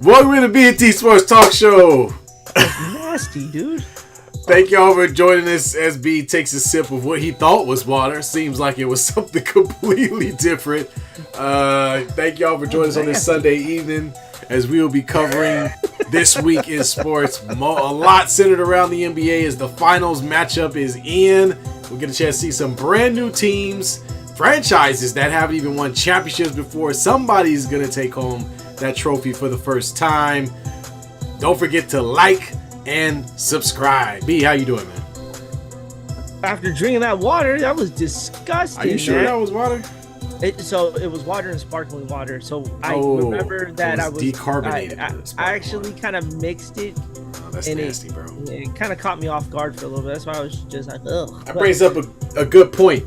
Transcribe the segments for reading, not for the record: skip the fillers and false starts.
Welcome to the B&T Sportstalk show. That's nasty, dude. Thank y'all for joining us as B takes a sip of what he thought was water. Seems like it was something completely different. Thank y'all for joining us on this Sunday evening as we will be covering this week in sports. A lot centered around the NBA as the finals matchup is in. We'll get a chance to see some brand new teams, franchises that haven't even won championships before. Somebody's going to take home that trophy for the first time. Don't forget to like and subscribe. B, how you doing, man? After drinking that water, that was disgusting. Are you sure that was water? So it was water and sparkling water. So I remember that I was decarbonated. I actually kind of mixed it. Oh, that's nasty, bro. It kind of caught me off guard for a little bit. That's why I was just like, ugh. That brings up a good point.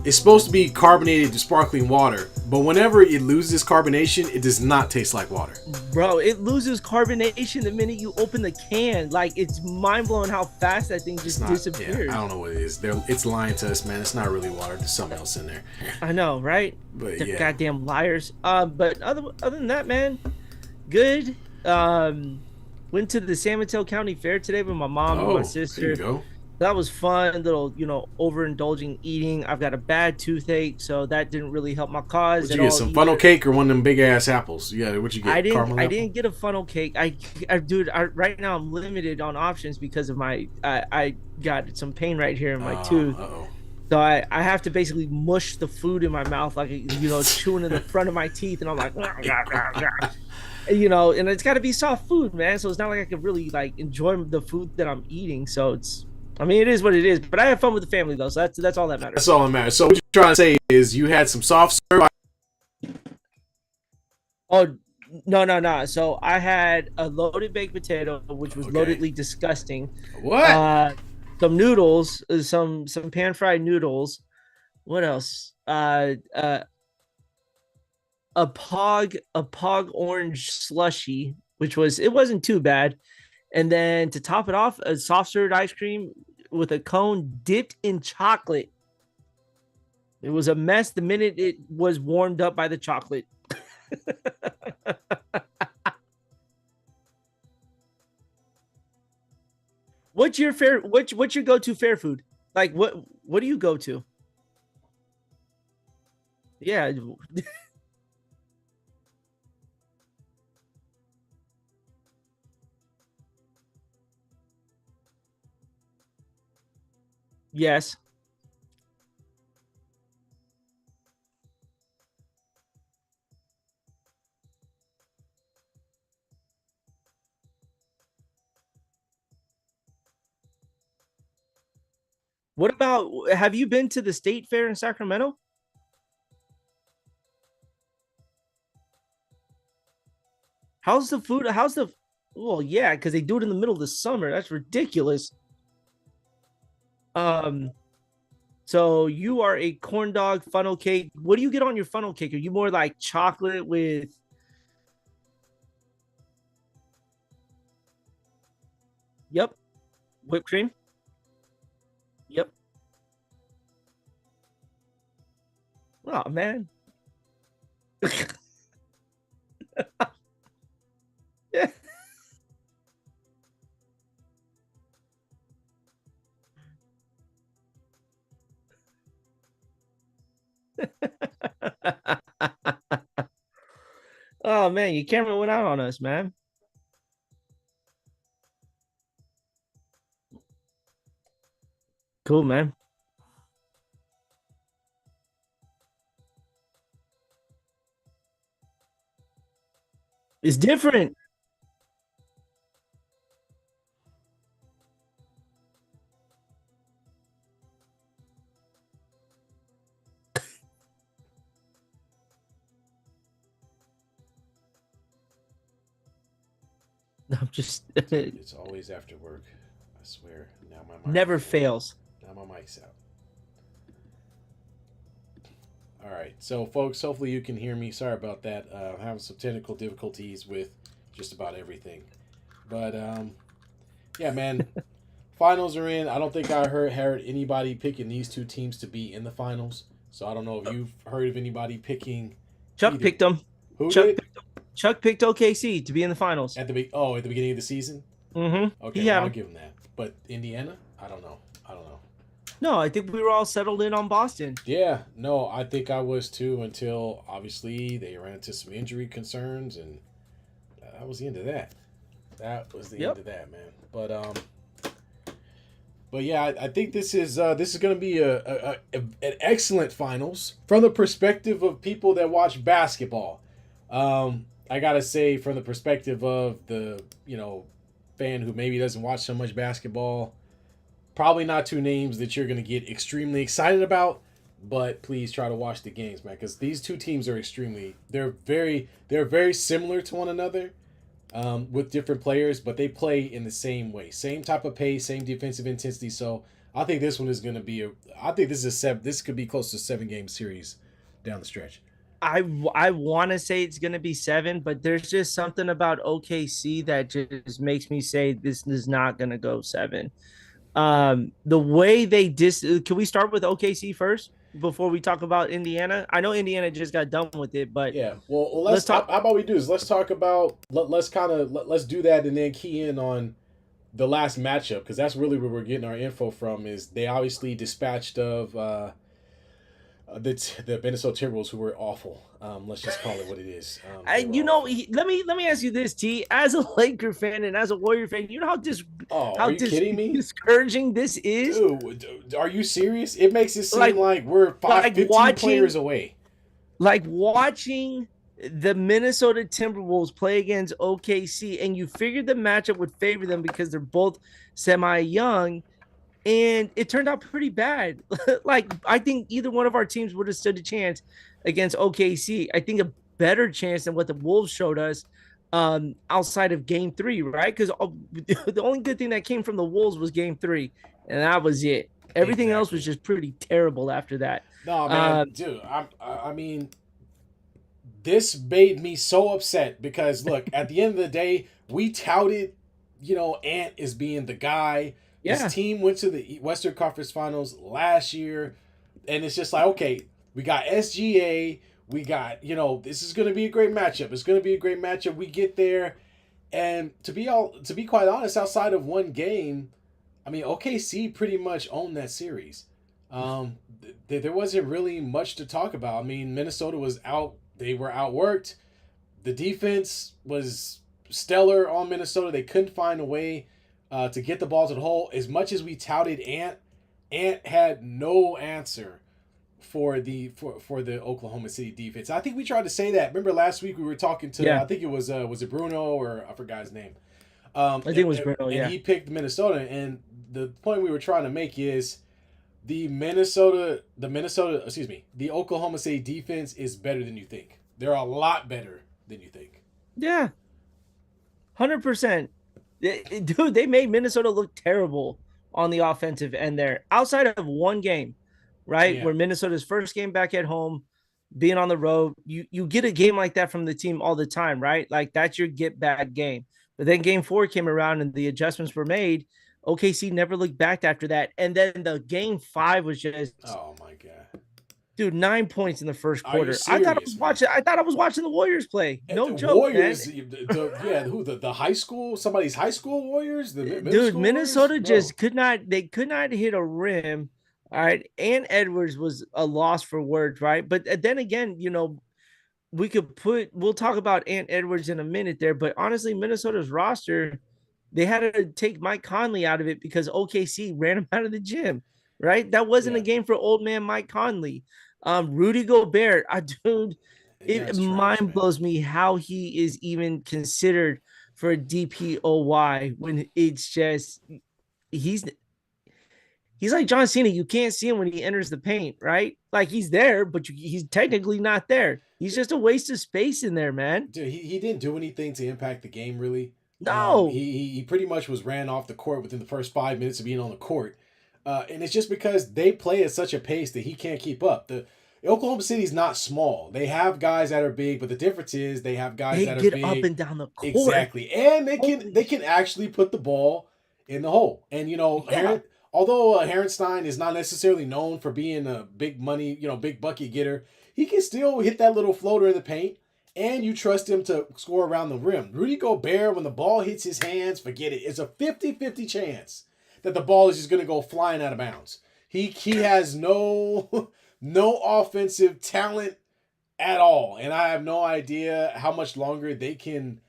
It's supposed to be carbonated to sparkling water, but whenever it loses carbonation, it does not taste like water. Bro, it loses carbonation the minute you open the can. Like, it's mind-blowing how fast that thing just disappears. Yeah, I don't know what it is. It's lying to us, man. It's not really water. There's something else in there. I know, right? But They're goddamn liars. But other than that, man, good. Went to the San Mateo County Fair today with my mom and my sister. There you go. That was fun. Little, overindulging eating. I've got a bad toothache, so that didn't really help my cause. Did you get some funnel cake or one of them big ass apples? Yeah, what you get? I didn't get a funnel cake. Dude, right now I'm limited on options because of my. I got some pain right here in my tooth. So I have to basically mush the food in my mouth, like chewing in the front of my teeth, and I'm like, and it's got to be soft food, man. So it's not like I can really enjoy the food that I'm eating. So it is what it is. But I have fun with the family though, so that's all that matters. That's all that matters. So what you're trying to say is you had some soft serve. Oh no. So I had a loaded baked potato, which was loadedly disgusting. What? Some noodles, some pan fried noodles. What else? A pog orange slushy, which wasn't too bad. And then to top it off, a soft served ice cream with a cone dipped in chocolate. It was a mess the minute it was warmed up by the chocolate. What's your go-to fair food? Like what do you go to? Yeah. Yes. What about, have you been to the State Fair in Sacramento? How's the food? Well, yeah, because they do it in the middle of the summer. That's ridiculous. So you are a corn dog funnel cake. What do you get on your funnel cake? Are you more like chocolate with? Yep. Whipped cream? Yep. Oh, man. Yeah. Oh, man, your camera went out on us, man. Cool, man. It's different. I'm just It's always after work. I swear. Now my mic never fails. Now my mic's out. All right, so folks, hopefully you can hear me. Sorry about that. Having some technical difficulties with just about everything, but yeah, man. Finals are in. I don't think I heard anybody picking these two teams to be in the finals. So I don't know if you've heard of anybody picking. Chuck picked them. Who Chuck did? picked them. Chuck picked OKC to be in the finals. At the beginning of the season. Okay, He well had I'll him. give him that. But Indiana, I don't know. I don't know. No, I think we were all settled in on Boston. Yeah, no, I think I was too until obviously they ran into some injury concerns, and that was the end of that. That was the end Yep. of that, man. But yeah, I think this is going to be an excellent finals from the perspective of people that watch basketball. I gotta say, from the perspective of the fan who maybe doesn't watch so much basketball, probably not two names that you're going to get extremely excited about. But please try to watch the games, man, because these two teams are they're very similar to one another, with different players, but they play in the same way, same type of pace, same defensive intensity. So I think this one is going to be I think this is a seven. This could be close to 7 game series down the stretch. I want to say it's going to be 7, but there's just something about OKC that just makes me say this is not going to go 7. The way they can we start with OKC first before we talk about Indiana? I know Indiana just got done with it, but Yeah. Well, let's how talk. about we do this? Let's talk about let's do that and then key in on the last matchup, because that's really where we're getting our info from. Is they obviously dispatched of the Minnesota Timberwolves, who were awful. Let's just call it what it is. They were awful. Let me ask you this, T. As a Laker fan and as a Warrior fan, you know Oh, how are you kidding me? discouraging this is. Dude, are you serious? It makes it seem Like like we're like 15 players away. watching the Minnesota Timberwolves play against OKC, and you figured the matchup would favor them because they're both semi young, and it turned out pretty bad. Like, I think either one of our teams would have stood a chance against OKC. I think a better chance than what the Wolves showed us, outside of game 3, right? Because the only good thing that came from the Wolves was game 3, and that was it. Everything else was Exactly. just pretty terrible after that. No, man, Um, dude. I mean, this made me so upset because look, at the end of the day, we touted, Ant as being the guy. This yeah, team went to the Western Conference Finals last year, and it's just like, okay, we got SGA, we got, this is going to be a great matchup. It's going to be a great matchup. We get there, and to be quite honest, outside of one game, I mean, OKC pretty much owned that series. There wasn't really much to talk about. I mean, Minnesota was out. They were outworked. The defense was stellar on Minnesota. They couldn't find a way to get the ball to the hole. As much as we touted Ant had no answer for the Oklahoma City defense. I think we tried to say that. Remember last week we were talking to, yeah. I think it was it Bruno, or I forgot his name. I think it was Bruno. And Yeah, he picked Minnesota. And the point we were trying to make is the the Oklahoma City defense is better than you think. They're a lot better than you think. yeah, 100%. Dude, they made Minnesota look terrible on the offensive end there. Outside of one game, right, Yeah, where Minnesota's first game back at home, being on the road, you get a game like that from the team all the time, right? Like, that's your get back game. But then game 4 came around and the adjustments were made. OKC never looked back after that. And then the game 5 was just, oh my god, dude, 9 points in the first are you quarter. I thought I was serious, man? watching. I thought I was watching the Warriors play. And No the joke, man. Warriors, the high school, somebody's high school Warriors, the middle Dude, school Warriors, Minnesota bro. just could not. They could not hit a rim. All right, and Edwards was a loss for words, right? But then again, we'll talk about Ant Edwards in a minute there, but honestly, Minnesota's roster, they had to take Mike Conley out of it because OKC ran him out of the gym, right? That wasn't a Yeah, game for old man Mike Conley. Rudy Gobert, dude, the it guy's trash, mind man. blows me how he is even considered for a DPOY when it's just he's he's like John Cena. You can't see him when he enters the paint, right? Like, he's there, but he's technically not there. He's just a waste of space in there, man. Dude, he didn't do anything to impact the game really. No. He pretty much was ran off the court within the first 5 minutes of being on the court, and it's just because they play at such a pace that he can't keep up. The Oklahoma City's not small. They have guys that are big, but the difference is they have guys They that are get up big. and down the court. Exactly, and Holy they can actually put the ball in the hole. And yeah. although Harrenstein is not necessarily known for being a big money, big bucket getter, he can still hit that little floater in the paint and you trust him to score around the rim. Rudy Gobert, when the ball hits his hands, forget it. It's a 50-50 chance that the ball is just going to go flying out of bounds. He has no offensive talent at all, and I have no idea how much longer they can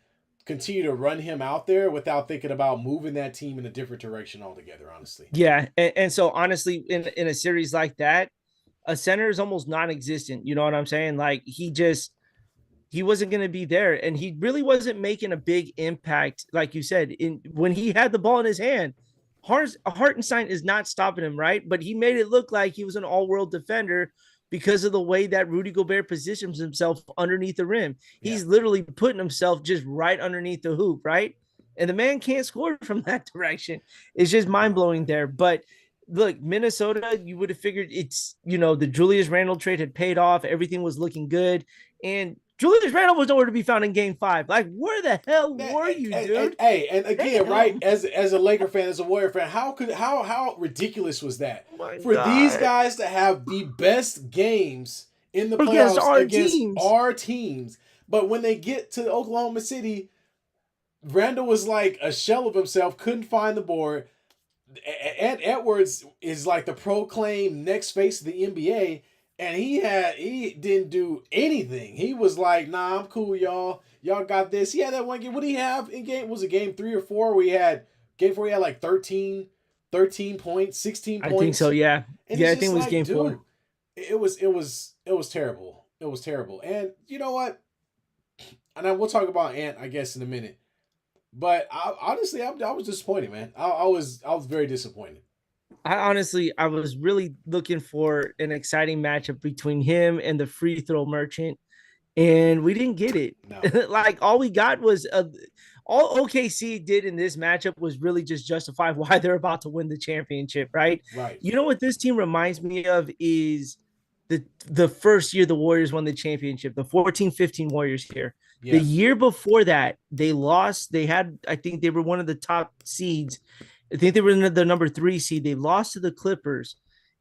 continue to run him out there without thinking about moving that team in a different direction altogether, honestly. Yeah, and so honestly, in a series like that, a center is almost non-existent. You know what I'm saying? Like he wasn't going to be there, and he really wasn't making a big impact, like you said. In when he had the ball in his hand, Hartenstein is not stopping him, right? But he made it look like he was an all-world defender because of the way that Rudy Gobert positions himself underneath the rim. Yeah. He's literally putting himself just right underneath the hoop, right? And the man can't score from that direction. It's just mind blowing there. But look, Minnesota, you would have figured it's, the Julius Randle trade had paid off. Everything was looking good. And Julius Randle was nowhere to be found in game 5. Like, where the hell were you, dude? And again, right, as a Laker fan, as a Warrior fan, how ridiculous was that? For these guys to have the best games in the playoffs against our teams, but when they get to Oklahoma City, Randle was like a shell of himself, couldn't find the board. Ed Edwards is like the proclaimed next face of the NBA, and he didn't do anything. He was like, "Nah, I'm cool, y'all. Y'all got this." He had that one game. What did he have in game? Was it game 3 or 4? Where he had game 4. He had like 13 points, 16 points. I think so. Yeah, and I think it was game 4. It was terrible. It was terrible. And you know what? And we'll talk about Ant, I guess, in a minute. But honestly, I was disappointed, man. I was very disappointed. I was really looking for an exciting matchup between him and the free throw merchant, and we didn't get it. No. Like, all we got was all OKC did in this matchup was really just justify why they're about to win the championship, right? Right. You know what this team reminds me of is the first year the Warriors won the championship, the 14-15 Warriors here. Yeah. The year before that, they lost. I think they were one of the top seeds. I think they were in the number 3 seed. They lost to the Clippers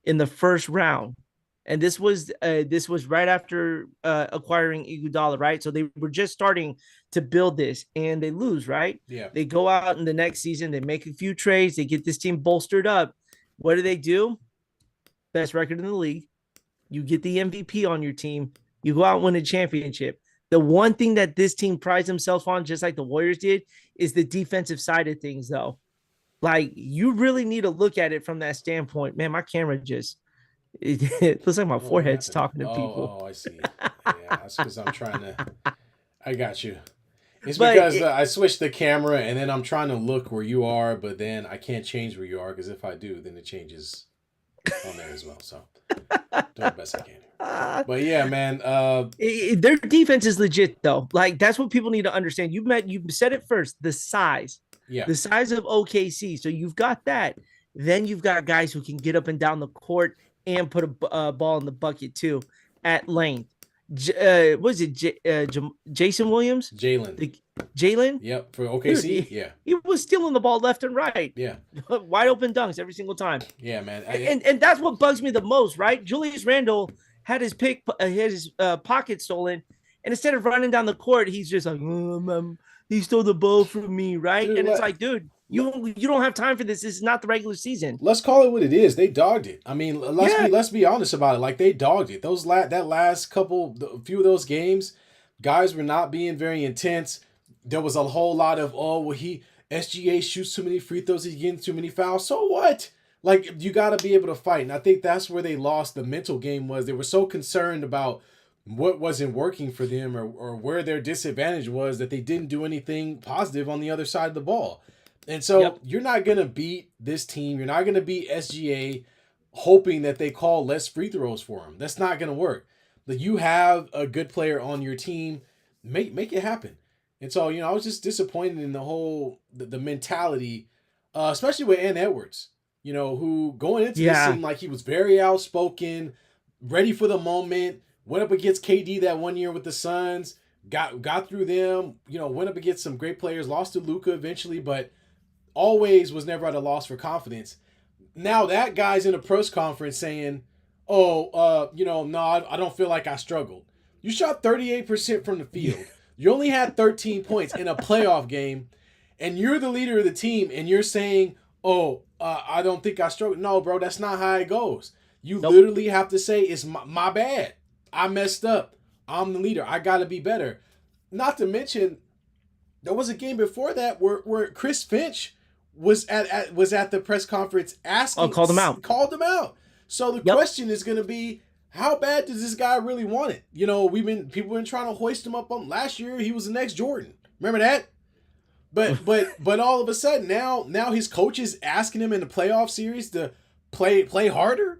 in the first round. And this was right after acquiring Iguodala, right? So they were just starting to build this, and they lose, right? Yeah. They go out in the next season. They make a few trades. They get this team bolstered up. What do? Best record in the league. You get the MVP on your team. You go out and win a championship. The one thing that this team prides themselves on, just like the Warriors did, is the defensive side of things, though. Like, you really need to look at it from that standpoint. Man, my camera it looks like my forehead's talking to people. Oh, I see. Yeah, that's because I'm trying to. I got you. It's because I switched the camera and then I'm trying to look where you are, but then I can't change where you are because if I do, then it changes on there as well. So do the best I can. But yeah, man. Their defense is legit, though. Like, that's what people need to understand. You said it first. The size. Yeah. The size of OKC. So you've got that. Then you've got guys who can get up and down the court and put a ball in the bucket too at length. Was it Jason Williams? Jalen? Yep, for OKC. Dude, he was stealing the ball left and right. Yeah. Wide open dunks every single time. Yeah, man. And that's what bugs me the most, right? Julius Randle had his pocket stolen, and instead of running down the court, he's just like, he stole the ball from me, right? Dude, and it's like, dude, you don't have time for this. This is not the regular season. Let's call it what it is. They dogged it. I mean, let's be honest about it. Like, they dogged it. That last few of those games, guys were not being very intense. There was a whole lot of, SGA shoots too many free throws, he's getting too many fouls. So what? Like, you got to be able to fight. And I think that's where they lost the mental game was. They were so concerned about what wasn't working for them or where their disadvantage was that they didn't do anything positive on the other side of the ball. And so You're not going to beat this team. You're not going to beat SGA hoping that they call less free throws for them. That's not going to work. But you have a good player on your team. Make it happen. And so, I was just disappointed in the whole, the mentality, especially with Ant Edwards, who going into this seemed like he was very outspoken, ready for the moment, went up against KD that one year with the Suns, got through them, went up against some great players, lost to Luka eventually, but always was never at a loss for confidence. Now that guy's in a press conference saying, no, I don't feel like I struggled. You shot 38% from the field. You only had 13 points in a playoff game, and you're the leader of the team, and you're saying, "Oh, I don't think I struggled." No, bro, that's not how it goes. You literally have to say, "It's my bad. I messed up. I'm the leader. I got to be better." Not to mention, there was a game before that where Chris Finch was at the press conference asking, called him out. Called him out. So the question is going to be, how bad does this guy really want it? You know, people been trying to hoist him up on last year. He was the next Jordan. Remember that? But all of a sudden now his coach is asking him in the playoff series to play harder.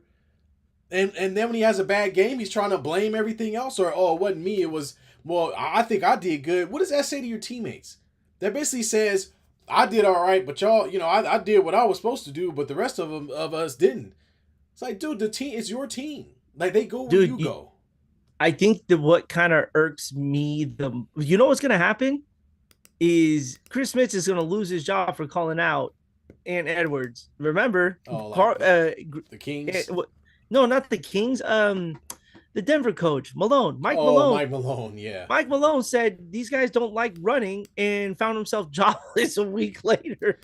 And then when he has a bad game, he's trying to blame everything else, or, oh, it wasn't me. It was, well, I think I did good. What does that say to your teammates? That basically says, I did all right, but y'all, you know, I did what I was supposed to do, but the rest of us didn't. It's like, dude, the team, it's your team. Like, they go where you go. I think that what kind of irks me, you know what's going to happen is Chris Smith is going to lose his job for calling out Ant Edwards. Remember, the Kings? No, not the Kings. The Denver coach, Malone. Mike Malone, yeah. Mike Malone said these guys don't like running and found himself jobless a week later.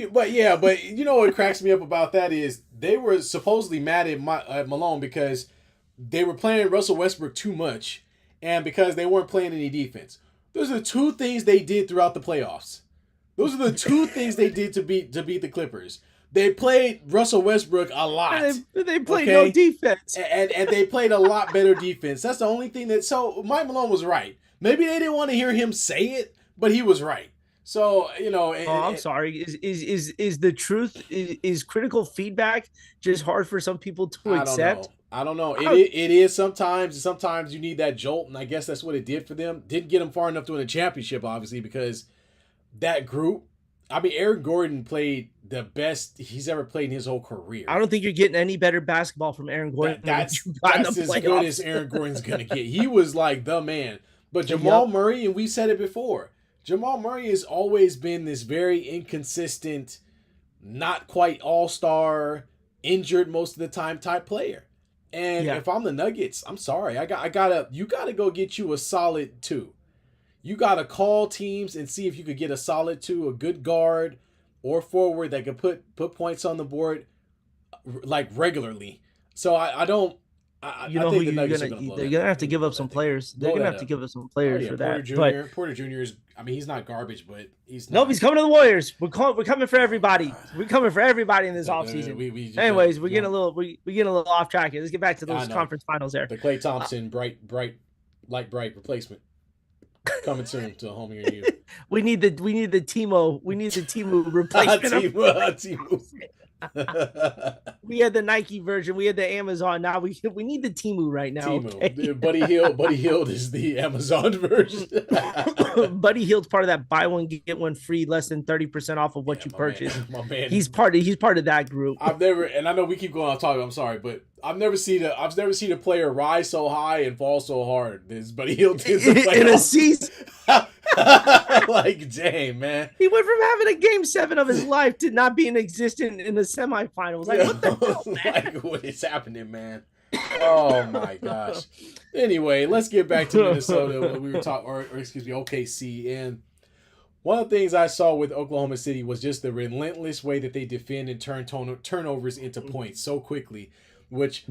But you know what cracks me up about that is they were supposedly mad at Malone because they were playing Russell Westbrook too much and because they weren't playing any defense. Those are the two things they did throughout the playoffs. Those are the two things they did to beat the Clippers. They played Russell Westbrook a lot. They played no defense. And they played a lot better defense. That's the only thing so Mike Malone was right. Maybe they didn't want to hear him say it, but he was right. So, you know. I'm sorry. Is the truth, is critical feedback just hard for some people to accept? I don't know. It is sometimes. Sometimes you need that jolt, and I guess that's what it did for them. Didn't get them far enough to win a championship, obviously, because that group. I mean, Aaron Gordon played the best he's ever played in his whole career. I don't think you're getting any better basketball from Aaron Gordon. That's as good as Aaron Gordon's going to get. He was like the man. But Jamal Murray, and we said it before, Jamal Murray has always been this very inconsistent, not quite all-star, injured most of the time type player. And if I'm the Nuggets, I'm sorry. You gotta go get you a solid 2. You got to call teams and see if you could get a solid 2, a good guard or forward that could put points on the board like regularly. So I think the Nuggets are going to blow. They're going to have to give up some players. They're going to have to give up some players for that. Porter Jr. is, I mean, he's not garbage, but he's not. Nope, he's coming to the Warriors. We're coming for everybody. We're coming for everybody in this offseason. Anyways, we're getting a little off track here. Let's get back to those conference finals there. The Klay Thompson bright replacement. Coming soon to a home near you. We need the Timo. We need the Timo replacement. We had the Nike version. We had the Amazon. Now we need the Temu right now. Okay? Buddy Hield is the Amazon version. Buddy Hield's part of that buy one get one free, less than 30% off of what you purchase. My man. He's part of that group. I've never, and I know we keep going on talking. I'm sorry, but I've never seen a player rise so high and fall so hard as Buddy Hield did in a season. Like, dang, man. He went from having a game 7 of his life to not being existent in the semifinals. Like, what the hell, man? Like, what is happening, man? Oh my gosh. Anyway, let's get back to Minnesota when we were talking, or excuse me, OKC. And one of the things I saw with Oklahoma City was just the relentless way that they defend and turn turnovers into points so quickly. Which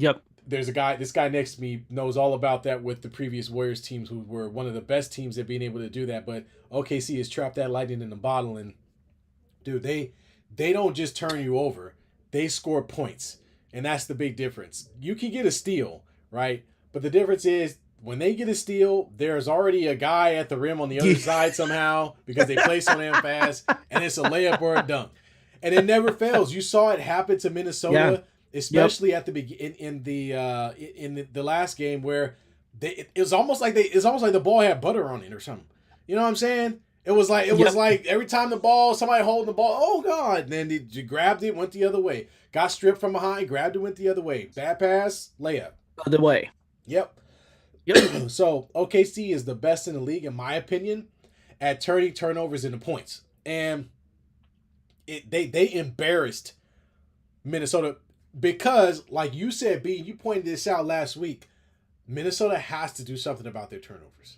this guy next to me knows all about that with the previous Warriors teams, who were one of the best teams at being able to do that. But OKC has trapped that lightning in the bottle, and dude, they don't just turn you over; they score points, and that's the big difference. You can get a steal, right? But the difference is when they get a steal, there's already a guy at the rim on the other side somehow because they play so damn fast, and it's a layup or a dunk, and it never fails. You saw it happen to Minnesota. Yeah. Especially at the in the last game where it was almost like the ball had butter on it or something. You know what I'm saying? It was like every time somebody holding the ball, oh God, and then you grabbed it, went the other way, got stripped from behind, grabbed it, went the other way, bad pass, layup, other way. Yep. So OKC is the best in the league, in my opinion, at turning turnovers into points, and they embarrassed Minnesota. Because, like you said, B, you pointed this out last week, Minnesota has to do something about their turnovers.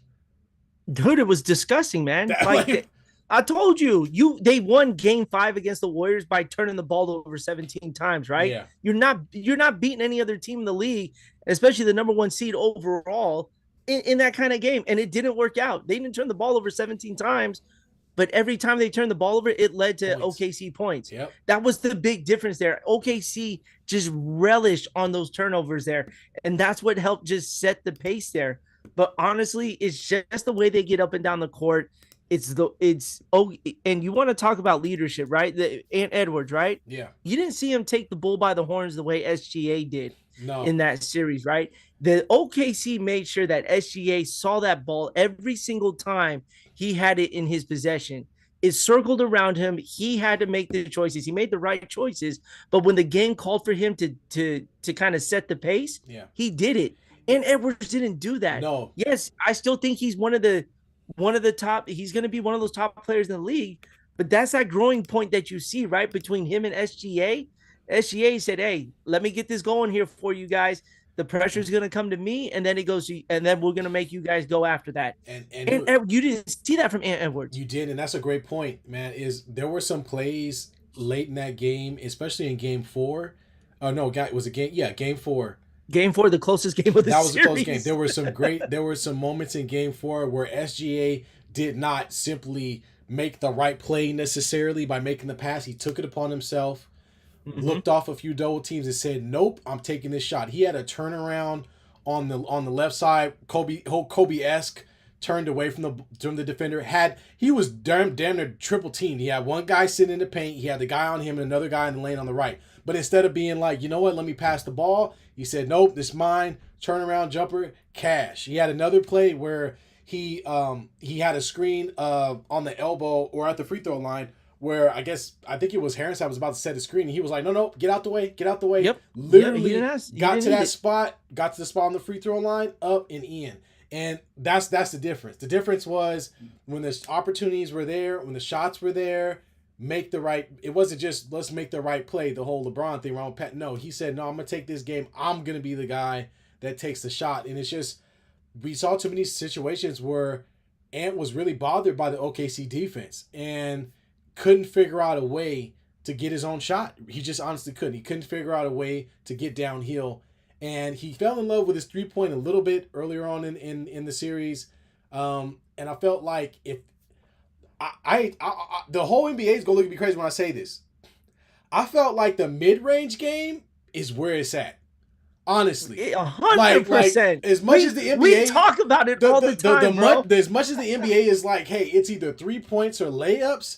Dude, it was disgusting, man. That, like, I told you, they won game 5 against the Warriors by turning the ball over 17 times, right? yeah, You're not beating any other team in the league, especially the number 1 seed overall in that kind of game. And it didn't work out. They didn't turn the ball over 17 times, but every time they turned the ball over, it led to points. OKC points. Yep. That was the big difference there. OKC just relished on those turnovers there, and that's what helped just set the pace there. But honestly, it's just the way they get up and down the court. And you want to talk about leadership, right? Ant Edwards, right? Yeah. You didn't see him take the bull by the horns the way SGA did in that series, right? The OKC made sure that SGA saw that ball every single time he had it in his possession. It circled around him. He had to make the choices. He made the right choices. But when the game called for him to kind of set the pace, he did it. And Edwards didn't do that. No. Yes, I still think he's one of the top. He's going to be one of those top players in the league. But that's that growing point that you see, right, between him and SGA. SGA said, "Hey, let me get this going here for you guys. The pressure is going to come to me, and then it goes, and then we're going to make you guys go after that." And you didn't see that from Ant Edwards. You did, and that's a great point, man. Is there were some plays late in that game, especially in Game 4. Oh no, it was a game. Yeah, Game 4. Game 4, the closest game of the series. That was a close game. There were some moments in Game 4 where SGA did not simply make the right play necessarily by making the pass. He took it upon himself. Looked off a few double teams and said, "Nope, I'm taking this shot." He had a turnaround on the left side, Kobe-esque, turned away from the defender. He was damn near triple teamed. He had one guy sitting in the paint, he had the guy on him, and another guy in the lane on the right. But instead of being like, you know what, let me pass the ball, he said, "Nope, this is mine." Turnaround jumper, cash. He had another play where he had a screen on the elbow or at the free throw line, where I think it was Harrison was about to set a screen, and he was like, no, get out the way. Yep. Literally got to the spot on the free throw line, up and in. And that's the difference. The difference was when the opportunities were there, when the shots were there, it wasn't just let's make the right play, the whole LeBron thing around Pat. No, he said, no, I'm going to take this game. I'm going to be the guy that takes the shot. And it's just, we saw too many situations where Ant was really bothered by the OKC defense and couldn't figure out a way to get his own shot. He just honestly couldn't. He couldn't figure out a way to get downhill. And he fell in love with his 3-point a little bit earlier on in the series. And I felt like if the whole NBA is going to look at me crazy when I say this. I felt like the mid-range game is where it's at. Honestly, 100%. As much as the NBA, we talk about it all the time, bro. As much as the NBA is like, hey, it's either 3 points or layups.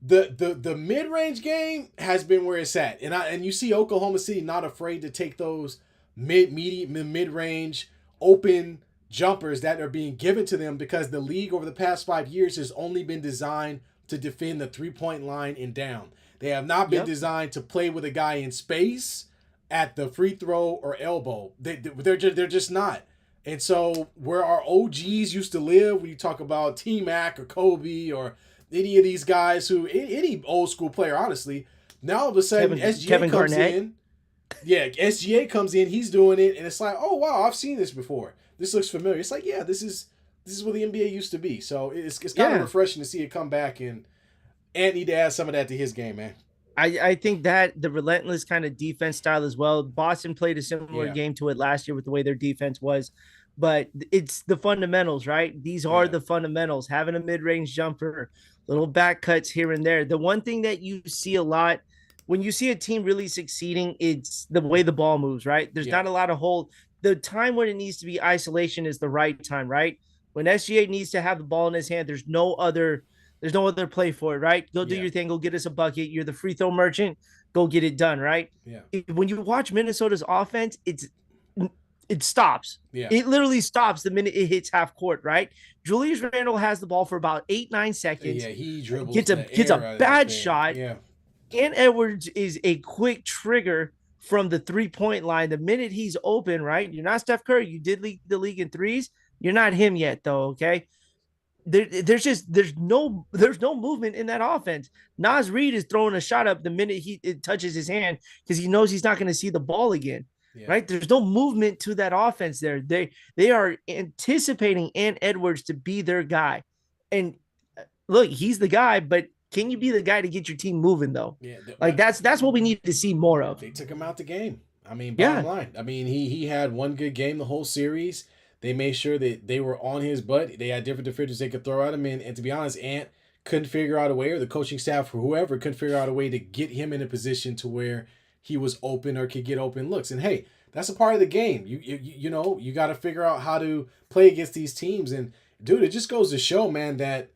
The mid-range game has been where it's at, and you see Oklahoma City not afraid to take those mid-range open jumpers that are being given to them, because the league over the past 5 years has only been designed to defend the 3-point line and down. They have not been designed to play with a guy in space at the free throw or elbow. They're just not. And so where our OGs used to live, when you talk about T-Mac or Kobe or any of these guys any old school player, honestly, now all of a sudden SGA comes in. Yeah, SGA comes in, he's doing it, and it's like, oh wow, I've seen this before. This looks familiar. It's like, yeah, this is what the NBA used to be. So it's kind of refreshing to see it come back, and need to add some of that to his game, man. I think that the relentless kind of defense style as well. Boston played a similar game to it last year with the way their defense was. But it's the fundamentals, right? These are the fundamentals. Having a mid-range jumper, little back cuts here and there. The one thing that you see a lot when you see a team really succeeding, it's the way the ball moves, right? There's not a lot of hold. The time when it needs to be isolation is the right time, right? When SGA needs to have the ball in his hand, there's no other play for it, right? Go do your thing. Go get us a bucket. You're the free throw merchant. Go get it done, right? Yeah. When you watch Minnesota's offense, it stops. Yeah. It literally stops the minute it hits half court, right? Julius Randle has the ball for about 8-9 seconds. Yeah, he dribbles. Gets a bad shot. Yeah. And Edwards is a quick trigger from the 3-point line. The minute he's open, right? You're not Steph Curry. You did lead the league in threes. You're not him yet, though. Okay. There's no movement in that offense. Naz Reid is throwing a shot up the minute it touches his hand because he knows he's not going to see the ball again. Yeah. right? There's no movement to that offense there. They are anticipating Ant Edwards to be their guy. And look, he's the guy, but can you be the guy to get your team moving though? Yeah. Like that's what we need to see more of. They took him out the game. I mean, bottom Yeah. line. I mean, he had one good game the whole series. They made sure that they were on his butt. They had different defenders they could throw at him. And to be honest, Ant couldn't figure out a way, or the coaching staff or whoever couldn't figure out a way to get him in a position to where he was open or could get open looks. And hey, that's a part of the game. You know, you got to figure out how to play against these teams. And dude, it just goes to show, man, that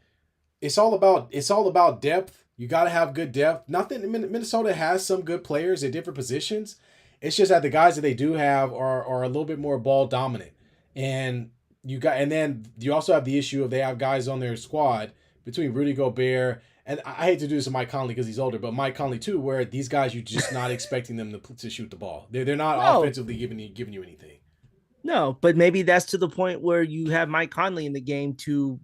it's all about depth. You got to have good depth. Nothing. Minnesota has some good players at different positions. It's just that the guys that they do have are a little bit more ball dominant, and and then you also have the issue of they have guys on their squad between Rudy Gobert and I hate to do this to Mike Conley because he's older, but Mike Conley too, where these guys you're just not expecting them to shoot the ball. They're not No, offensively giving you anything. no, but maybe that's to the point where you have Mike Conley in the game to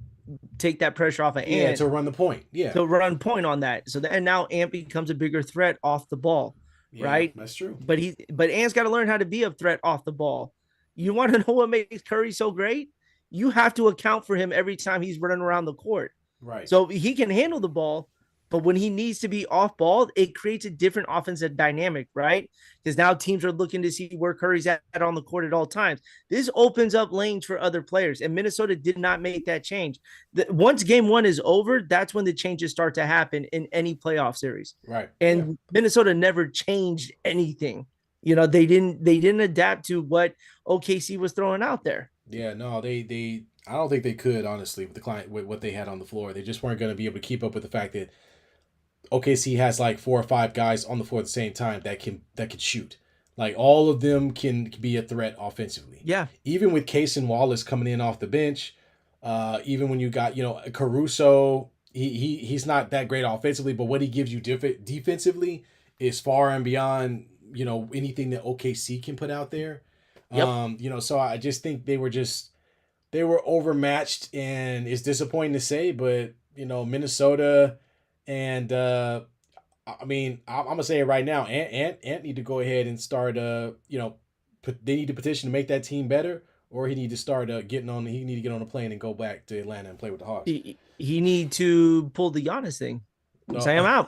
take that pressure off of Yeah, Ant to run the point. Yeah, to run point on that. So and now Ant becomes a bigger threat off the ball, yeah, right? that's true. But Ant's got to learn how to be a threat off the ball. You want to know what makes Curry so great? You have to account for him every time he's running around the court. Right. So he can handle the ball, but when he needs to be off ball, it creates a different offensive dynamic, right? Because now teams are looking to see where Curry's at on the court at all times. This opens up lanes for other players, and Minnesota did not make that change. Once game one is over, that's when the changes start to happen in any playoff series. Right. And Yeah. Minnesota never changed anything. You know, they didn't adapt to what OKC was throwing out there. Yeah, no, they I don't think they could honestly with the client with what they had on the floor. They just weren't going to be able to keep up with the fact that OKC has like 4 or 5 guys on the floor at the same time that can shoot. Like all of them can be a threat offensively. Yeah. Even with Case and Wallace coming in off the bench, even when you got Caruso, he's not that great offensively, but what he gives you defensively is far and beyond anything that OKC can put out there. Yep. So I just think they were overmatched, and it's disappointing to say, but Minnesota and I mean I'm gonna say it right now. Ant need to go ahead and start. They need to petition to make that team better, or he need to start getting on. He need to get on a plane and go back to Atlanta and play with the Hawks. He need to pull the Giannis thing. Say I'm out.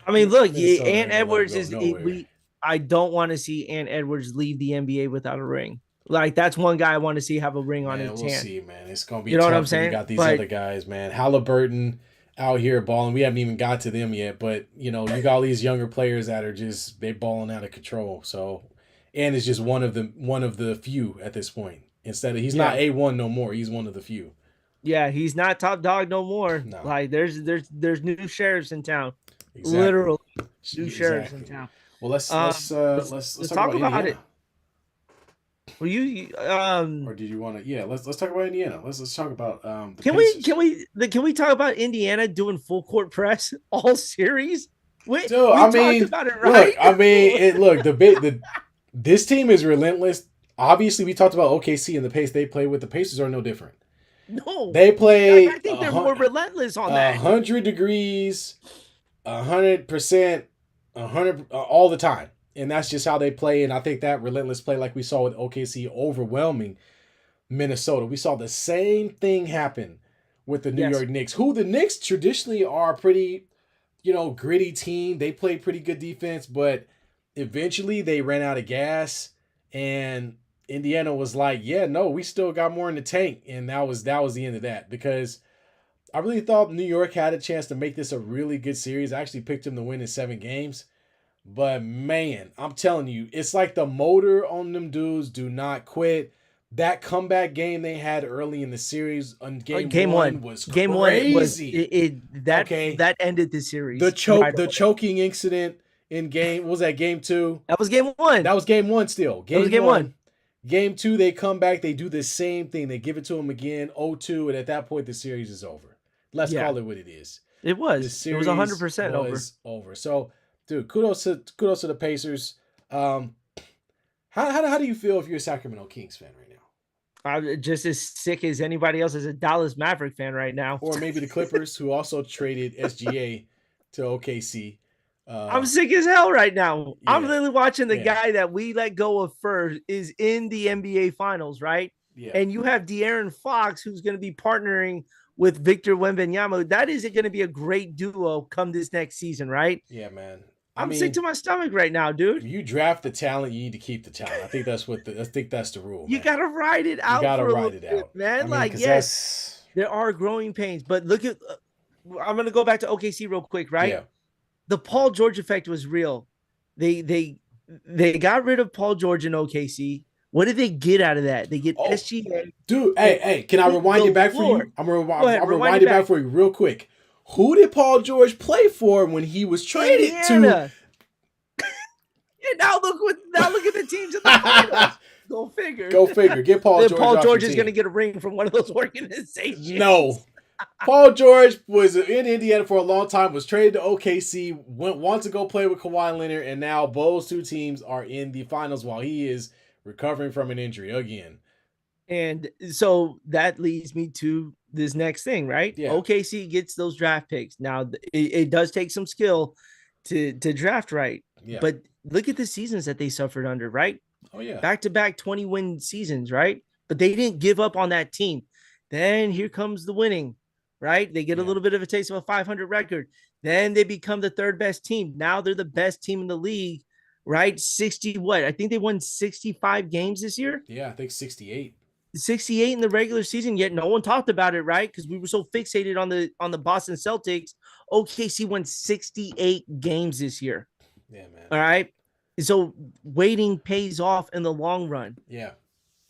I mean, look, Ant Edwards is we. I don't want to see Ant Edwards leave the NBA without a ring. Like that's one guy I want to see have a ring on his hand. We'll see, man. It's gonna be you know tough what I'm saying? You got these other guys, man. Halliburton out here balling. We haven't even got to them yet, but you got all these younger players that are just they balling out of control. So, and it's just one of the few at this point. Instead of he's not A1 no more. He's one of the few. Yeah, he's not top dog no more. No. Like there's new sheriffs in town. Exactly. Literally new sheriffs in town. Well, let's talk about Indiana. it. Well, or did you want to? Yeah, let's talk about Indiana. Let's talk about the can Pacers. can we talk about Indiana doing full court press all series? Dude, I mean, about it, right? This team is relentless. Obviously, we talked about OKC and the pace they play with. The Pacers are no different. No, they play. I think they're more relentless on that. 100 degrees, 100%, 100 all the time. And that's just how they play. And I think that relentless play, like we saw with OKC, overwhelming Minnesota. We saw the same thing happen with the New York Knicks, who the Knicks traditionally are a pretty, gritty team. They play pretty good defense, but eventually they ran out of gas. And Indiana was like, yeah, no, we still got more in the tank. And that was the end of that, because I really thought New York had a chance to make this a really good series. I actually picked them to win in 7 games. But man, I'm telling you, it's like the motor on them dudes do not quit. That comeback game they had early in the series on game one was crazy. Game one was that ended the series. The choking incident in game was that game 2. That was game 1. That was game 1 still. Game one. Game 2 they come back, they do the same thing. They give it to them again 0-2, and at that point the series is over. Let's call it what it is. It was. It was 100% over. So, dude, kudos to the Pacers. How do you feel if you're a Sacramento Kings fan right now? I'm just as sick as anybody else as a Dallas Maverick fan right now. Or maybe the Clippers, who also traded SGA to OKC. I'm sick as hell right now. I'm Yeah, literally watching the yeah, guy that we let go of first is in the NBA Finals, right? yeah, And you have De'Aaron Fox, who's going to be partnering with Victor Wembanyama. That is going to be a great duo come this next season, right? yeah, man. I I'm sick mean, to my stomach right now, if dude. you draft the talent, you need to keep the talent. I think that's the rule, You man. got to ride it You out got to for a ride little it bit, out. I man. mean, Like, because yes, that's there are growing pains, but look at. I'm going to go back to OKC real quick, right? yeah. The Paul George effect was real. They they they got rid of Paul George in OKC. What did they get out of that? They get Oh, SGA dude, and hey, can I rewind it back for galore. you? I'm gonna, Go I'm ahead, gonna rewind rewind it it back back. for you real quick. Who did Paul George play for when he was traded to? Indiana. And now look at the teams in the finals. Go figure. Go figure. Get Paul Then George Paul off your George is going to team. get a ring from one of those organizations. No. Paul George was in Indiana for a long time, was traded to OKC, wants to go play with Kawhi Leonard, and now those two teams are in the finals while he is recovering from an injury again. And so that leads me to this next thing, right? Yeah. OKC gets those draft picks. Now it does take some skill to draft right, Yeah. but look at the seasons that they suffered under, right? Oh yeah. Back to back 20-win seasons, right? But they didn't give up on that team. Then here comes the winning, right? They get a Yeah. little bit of a taste of a 500 record. Then they become the third best team. Now they're the best team in the league, right? 60 what? I think they won 65 games this year. Yeah, I think 68. 68 in the regular season, yet no one talked about it, right? Because we were so fixated on the Boston Celtics. OKC won 68 games this year. Yeah, man. All right. So waiting pays off in the long run. Yeah.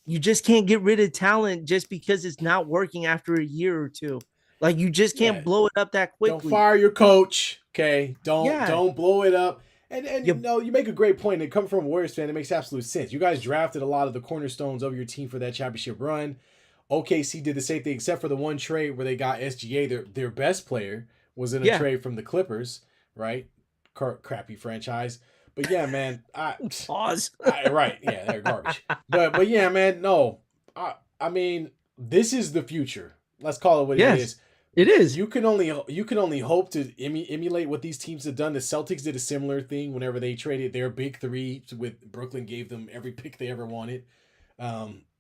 You just can't get rid of talent just because it's not working after a year or two. Like you just Yeah. can't blow it up that Don't quickly. fire your coach. Okay. Yeah. Don't blow it up. And You, no, you make a great point. It come from a Warriors fan. It makes absolute sense. You guys drafted a lot of the cornerstones of your team for that championship run. OKC did the same thing, except for the one trade where they got SGA. Their best player was in a yeah. trade from the Clippers, right? Crappy franchise. But yeah, man, Pause. right, yeah, they're garbage. But yeah, man, no, I mean, this is the future. Let's call it what it Yes, is. it is. You can only hope to emulate what these teams have done. The Celtics did a similar thing whenever they traded their big three with Brooklyn, gave them every pick they ever wanted.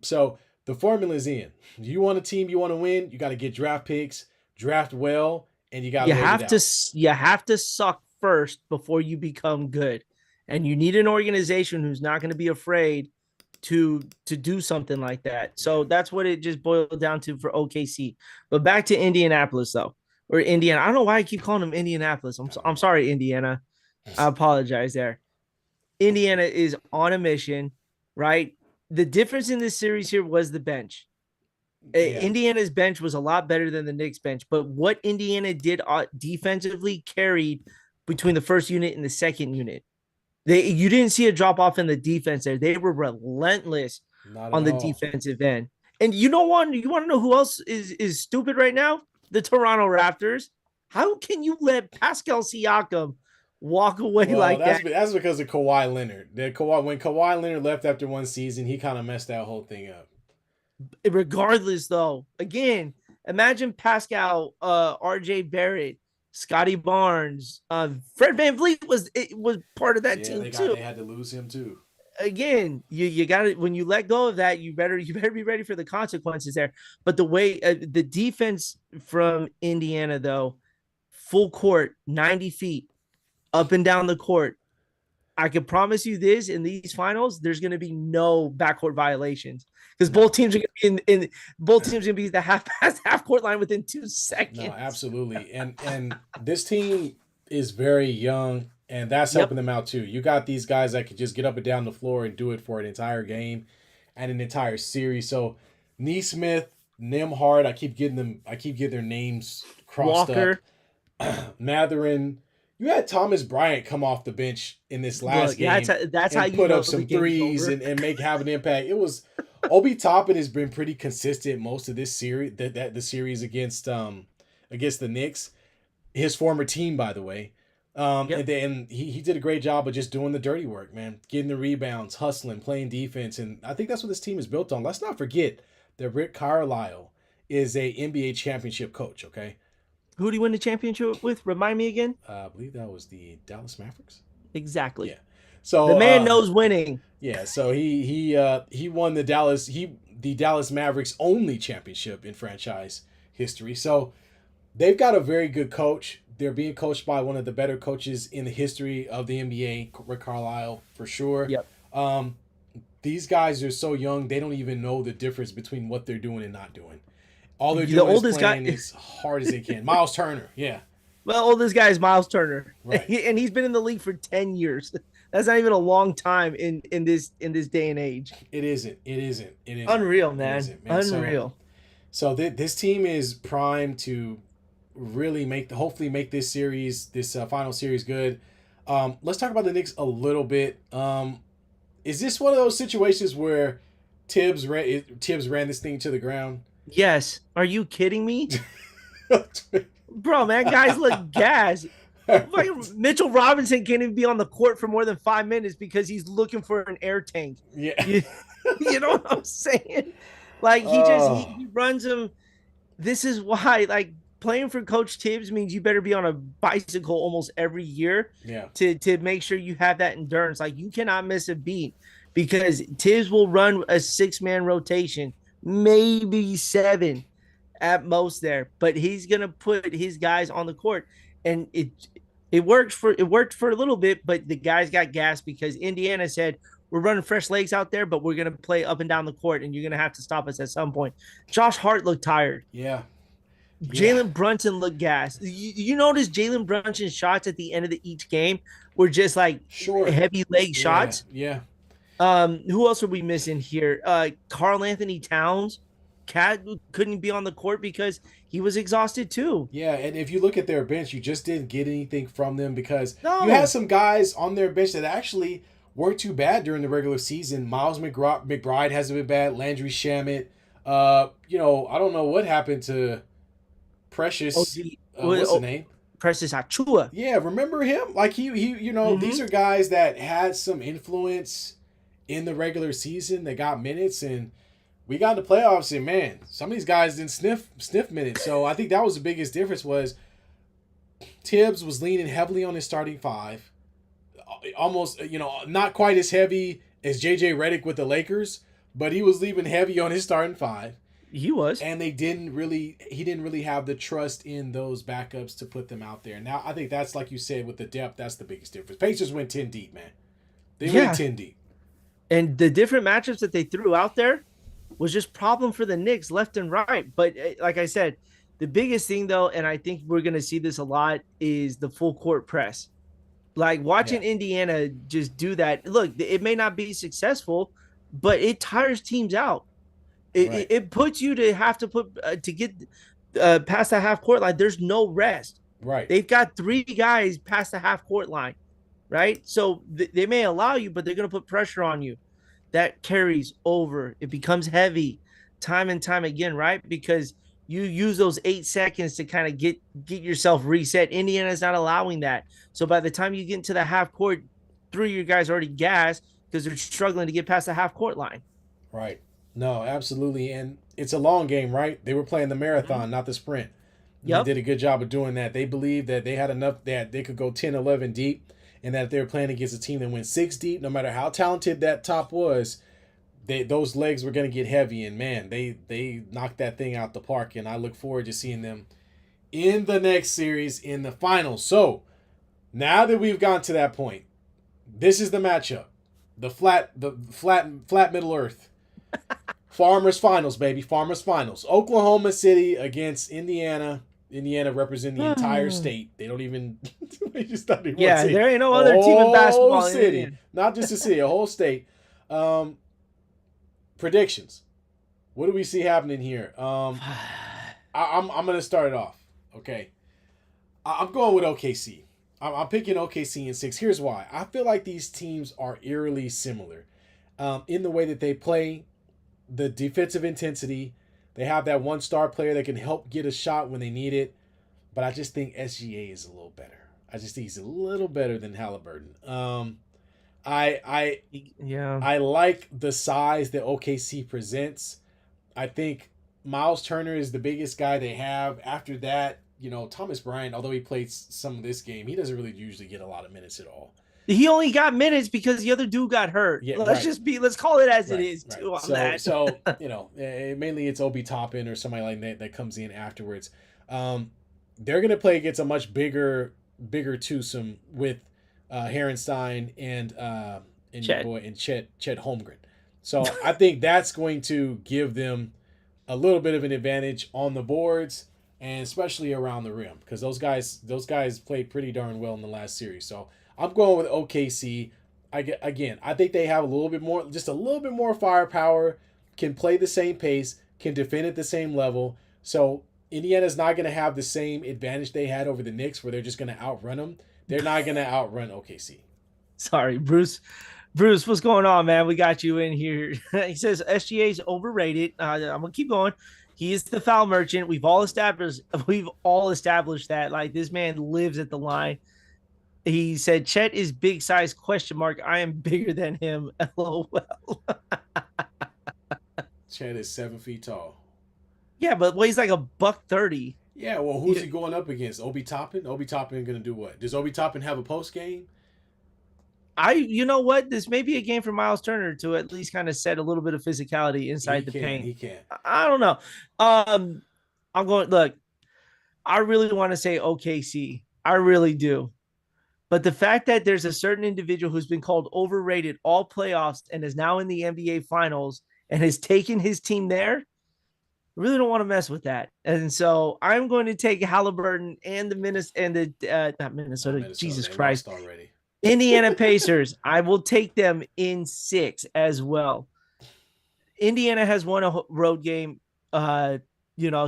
So the formula's in. You want a team, you want to win, you got to get draft picks, draft well, and you got to You wait have it to out. you have to suck first before you become good. And you need an organization who's not going to be afraid to do something like that. Yeah. So that's what it just boiled down to for OKC. But back to Indianapolis though. Or Indiana. I don't know why I keep calling them Indianapolis. I'm sorry, Indiana. I apologize there. Indiana is on a mission, right? The difference in this series here was the bench. Yeah. Indiana's bench was a lot better than the Knicks bench, but what Indiana did defensively carried between the first unit and the second unit. You didn't see a drop off in the defense there. They were relentless Not at on the all. defensive end. And you want to know who else is stupid right now? The Toronto Raptors. How can you let Pascal Siakam walk away Well, like that? that's because of Kawhi Leonard. When Kawhi Leonard left after one season, he kind of messed that whole thing up. Regardless, though, again, imagine Pascal, RJ Barrett, Scotty Barnes, Fred Van Vliet was part of that team too. They had to lose him too. Again, you got to when you let go of that, you better be ready for the consequences there. But the way the defense from Indiana, though, full court, 90 feet, up and down the court. I can promise you this: in these finals, there's going to be no backcourt violations because both teams are going to be in both teams are going to be the half past half court line within 2 seconds. No, absolutely. And this team is very young, and that's Yep. helping them out too. You got these guys that could just get up and down the floor and do it for an entire game and an entire series. So Neesmith, Nimhard, I keep getting their names crossed Walker. up. Matherin. You had Thomas Bryant come off the bench in this last Look, game. that's and how you put know up some the game's threes over. and have an impact. It was Obi Toppin has been pretty consistent most of this series. The series against the Knicks, his former team, by the way. Yep. And then he did a great job of just doing the dirty work, man, getting the rebounds, hustling, playing defense, and I think that's what this team is built on. Let's not forget that Rick Carlisle is a NBA championship coach. Okay. Who do you win the championship with? Remind me again. I believe that was the Dallas Mavericks. Exactly. Yeah. The So man knows winning. yeah, so he won the Dallas Mavericks only championship in franchise history. So they've got a very good coach. They're being coached by one of the better coaches in the history of the NBA, Rick Carlisle, for sure. Yep. Um, these guys are so young; they don't even know the difference between what they're doing and not doing. All they're The doing is oldest guy. playing as hard as they can. Miles Turner, yeah, Well, oldest guy is Miles Turner, right. and he's been in the league for 10 years. That's not even a long time in this day and age. It isn't. It isn't. It isn't. Unreal, It man. isn't, man. Unreal. This team is primed to really hopefully make this final series good. Let's talk about the Knicks a little bit. Is this one of those situations where Tibbs ran this thing to the ground? Yes. Are you kidding me? Bro, man, guys look gas. Like Mitchell Robinson can't even be on the court for more than 5 minutes because he's looking for an air tank. Yeah. You know what I'm saying? Like he runs him. This is why, like, playing for Coach Tibbs means you better be on a bicycle almost every year Yeah. to make sure you have that endurance. Like, you cannot miss a beat because Tibbs will run a 6-man rotation, maybe 7 at most there, but he's gonna put his guys on the court, and it worked for a little bit, but the guys got gas because Indiana said, we're running fresh legs out there, but we're going to play up and down the court, and you're going to have to stop us at some point. Josh Hart looked tired. Yeah. Jalen Brunson looked gassed. You notice Jalen Brunson's shots at the end of each game were just like heavy leg shots. Yeah. Who else are we missing here? Karl Anthony Towns. Cat couldn't be on the court because he was exhausted too. Yeah, and if you look at their bench, you just didn't get anything from them because you had some guys on their bench that actually weren't too bad during the regular season. Miles McBride hasn't been bad. Landry Shamet. I don't know what happened to Precious. What's his name? Precious Achua. Yeah, remember him? Like he these are guys that had some influence in the regular season. They got minutes, and we got in the playoffs, and man, some of these guys didn't sniff minutes. So I think that was the biggest difference was Tibbs was leaning heavily on his starting 5. Almost, not quite as heavy as JJ Redick with the Lakers, but he was leaving heavy on his starting 5. He was. And he didn't really have the trust in those backups to put them out there. Now, I think that's, like you said, with the depth, that's the biggest difference. Pacers went 10 deep, man. They went 10 deep. And the different matchups that they threw out there was just problem for the Knicks left and right. But like I said, the biggest thing, though, and I think we're going to see this a lot, is the full court press. Like watching Indiana just do that. Look, it may not be successful, but it tires teams out. It puts you to have to to get past the half court line. There's no rest. Right. They've got 3 guys past the half court line. Right. So they may allow you, but they're going to put pressure on you. That carries over. It becomes heavy time and time again. Right. Because you use those 8 seconds to kind of get yourself reset. Indiana's not allowing that. So by the time you get into the half court, 3 of your guys already gassed because they're struggling to get past the half court line. Right. No, absolutely. And it's a long game, right? They were playing the marathon, not the sprint. Yep. They did a good job of doing that. They believed that they had enough that they could go 10, 11 deep, and that if they were playing against a team that went 6 deep, no matter how talented that top was, those legs were going to get heavy. And, man, they knocked that thing out the park, and I look forward to seeing them in the next series in the finals. So, now that we've gone to that point, this is the matchup. The flat Middle Earth. Farmers Finals, baby. Farmers Finals. Oklahoma City against Indiana. Indiana representing the entire state. They don't even. They just not even there ain't no other team in basketball. City, not just a city, a whole state. Predictions. What do we see happening here? I'm gonna start it off. Okay, I'm going with OKC. I'm picking OKC in 6. Here's why. I feel like these teams are eerily similar in the way that they play. The defensive intensity, they have that one star player that can help get a shot when they need it, but I just think SGA is a little better. I just think he's a little better than Halliburton. I like the size that OKC presents. I think Miles Turner is the biggest guy they have. After that, Thomas Bryant, although he played some of this game, he doesn't really usually get a lot of minutes at all. He only got minutes because the other dude got hurt. Yeah, Let's right. just let's call it as it Right, is right. too on So, that. so mainly it's Obi Toppin or somebody like that comes in afterwards. They're gonna play against a much bigger twosome with Herenstein and your Chet. boy and Chet Holmgren. So I think that's going to give them a little bit of an advantage on the boards and especially around the rim because those guys played pretty darn well in the last series. So I'm going with OKC. I think they have just a little bit more firepower, can play the same pace, can defend at the same level. So Indiana's not going to have the same advantage they had over the Knicks where they're just going to outrun them. They're not going to outrun OKC. Sorry, Bruce. Bruce, what's going on, man? We got you in here. He says SGA is overrated. I'm gonna keep going. He is the foul merchant. We've all established that. Like this man lives at the line. He said Chet is big size question mark. I am bigger than him. LOL. Chet is 7 feet tall. Yeah, but he's like $130. Yeah, well, who's he going up against? Obi Toppin? Obi Toppin going to do what? Does Obi Toppin have a post game? You know what? This may be a game for Miles Turner to at least kind of set a little bit of physicality inside the paint. He can. I don't know. I'm going. Look, I really want to say OKC. I really do. But the fact that there's a certain individual who's been called overrated all playoffs and is now in the NBA Finals and has taken his team there, I really don't want to mess with that. And so I'm going to take Halliburton and the not Minnesota. Jesus Christ, already. Indiana Pacers. I will take them in 6 as well. Indiana has won a road game, to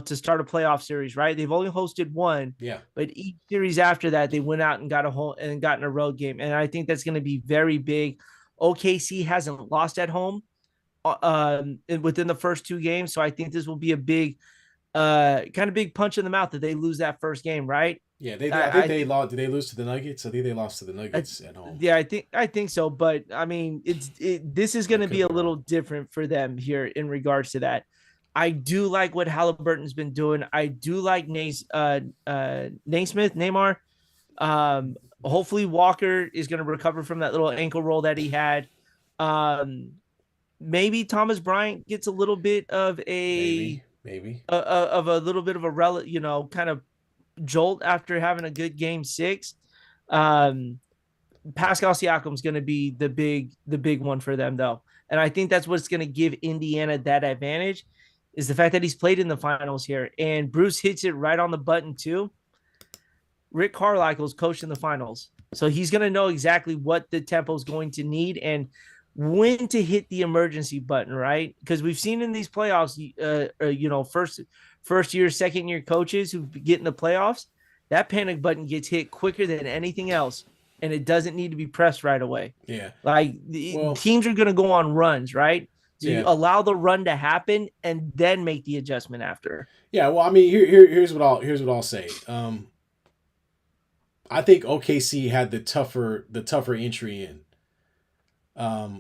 start a playoff series, right? They've only hosted one. Yeah. But each series after that, they went out and got a road game. And I think that's going to be very big. OKC hasn't lost at home within the first 2 games. So I think this will be a big, kind of big punch in the mouth that they lose that first game, right? Yeah, I think they lost. Did they lose to the Nuggets? I think they lost to the Nuggets at home. Yeah, I think so. But I mean, this is going to be a little different for them here in regards to that. I do like what Halliburton's been doing. I do like Neymar. Hopefully Walker is going to recover from that little ankle roll that he had. Maybe Thomas Bryant gets a little bit of maybe of a little bit of a kind of jolt after having a good game 6. Pascal Siakam's going to be the big one for them though. And I think that's what's going to give Indiana that advantage is the fact that he's played in the finals here. And Bruce hits it right on the button too. Rick Carmichael's coached in the finals. So he's going to know exactly what the tempo is going to need and when to hit the emergency button, right? Because we've seen in these playoffs, first year, second year coaches who get in the playoffs, that panic button gets hit quicker than anything else. And it doesn't need to be pressed right away. Yeah. Teams are going to go on runs, right? So you allow the run to happen and then make the adjustment after. Yeah, well, I mean, here's what I'll say. I think OKC had the tougher entry in. I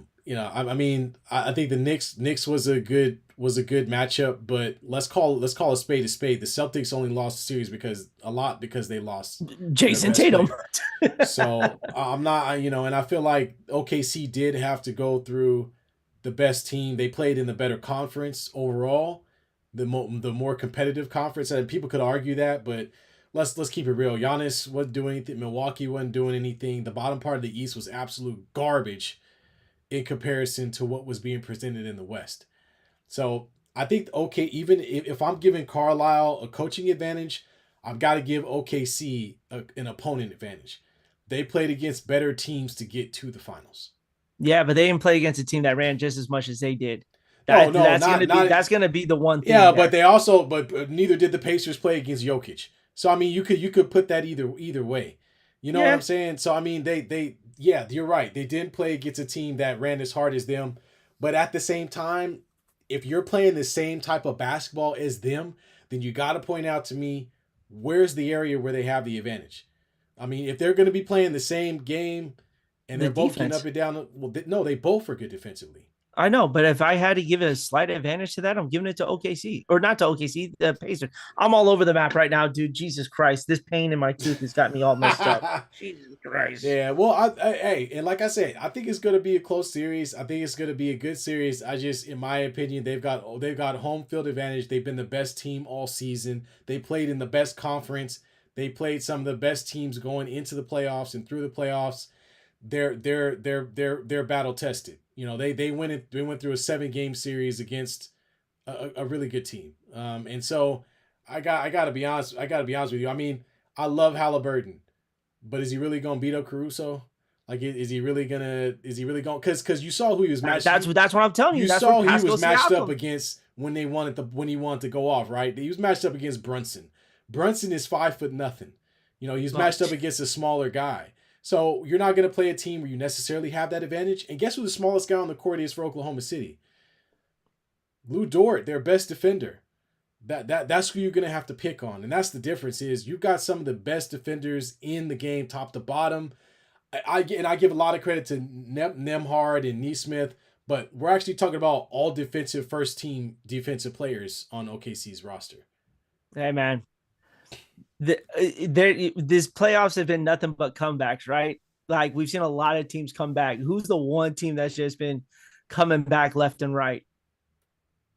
think the Knicks was a good matchup, but let's call a spade a spade. The Celtics only lost the series because they lost Jason Tatum. So I'm not, and I feel like OKC did have to go through the best team. They played in the better conference overall, the more competitive conference, and people could argue that, but let's keep it real. Giannis wasn't doing anything. Milwaukee wasn't doing anything. The bottom part of the East was absolute garbage in comparison to what was being presented in the West. So I think, even if I'm giving Carlisle a coaching advantage, I've got to give OKC an opponent advantage. They played against better teams to get to the finals. Yeah, but they didn't play against a team that ran just as much as they did. That's going to be the one thing. Yeah, but but neither did the Pacers play against Jokic. So I mean, you could put that either way. You know what I'm saying? So I mean, you're right. They didn't play against a team that ran as hard as them, but at the same time, if you're playing the same type of basketball as them, then you got to point out to me where's the area where they have the advantage. I mean, if they're going to be playing the same game and they're both getting up and down, well, no, they both are good defensively. I know, but if I had to give it a slight advantage to that, I'm giving it to OKC or not to OKC, the Pacers. I'm all over the map right now, dude. Jesus Christ, this pain in my tooth has got me all messed up. Jesus Christ. Yeah, well, hey, and like I said, I think it's going to be a close series. I think it's going to be a good series. I just, in my opinion, they've got home field advantage. They've been the best team all season. They played in the best conference. They played some of the best teams going into the playoffs and through the playoffs. They're battle tested. They went through a 7-game series against a really good team. And so I gotta be honest. I gotta be honest with you. I mean, I love Halliburton. But is he really gonna beat up Caruso? Like, is he really gonna? Is he really going? Because you saw who he was matched. That's what I'm telling you. You That's saw what he was matched up against when he wanted to go off. Right? He was matched up against Brunson. Brunson is 5'0". He's matched up against a smaller guy. So you're not gonna play a team where you necessarily have that advantage. And guess who the smallest guy on the court is for Oklahoma City? Lou Dort, their best defender. That's who you're gonna have to pick on, and that's the difference. Is you've got some of the best defenders in the game, top to bottom. I give a lot of credit to Nemhard and Neesmith, but we're actually talking about all defensive first team defensive players on OKC's roster. Hey man, this playoffs have been nothing but comebacks, right? Like we've seen a lot of teams come back. Who's the one team that's just been coming back left and right?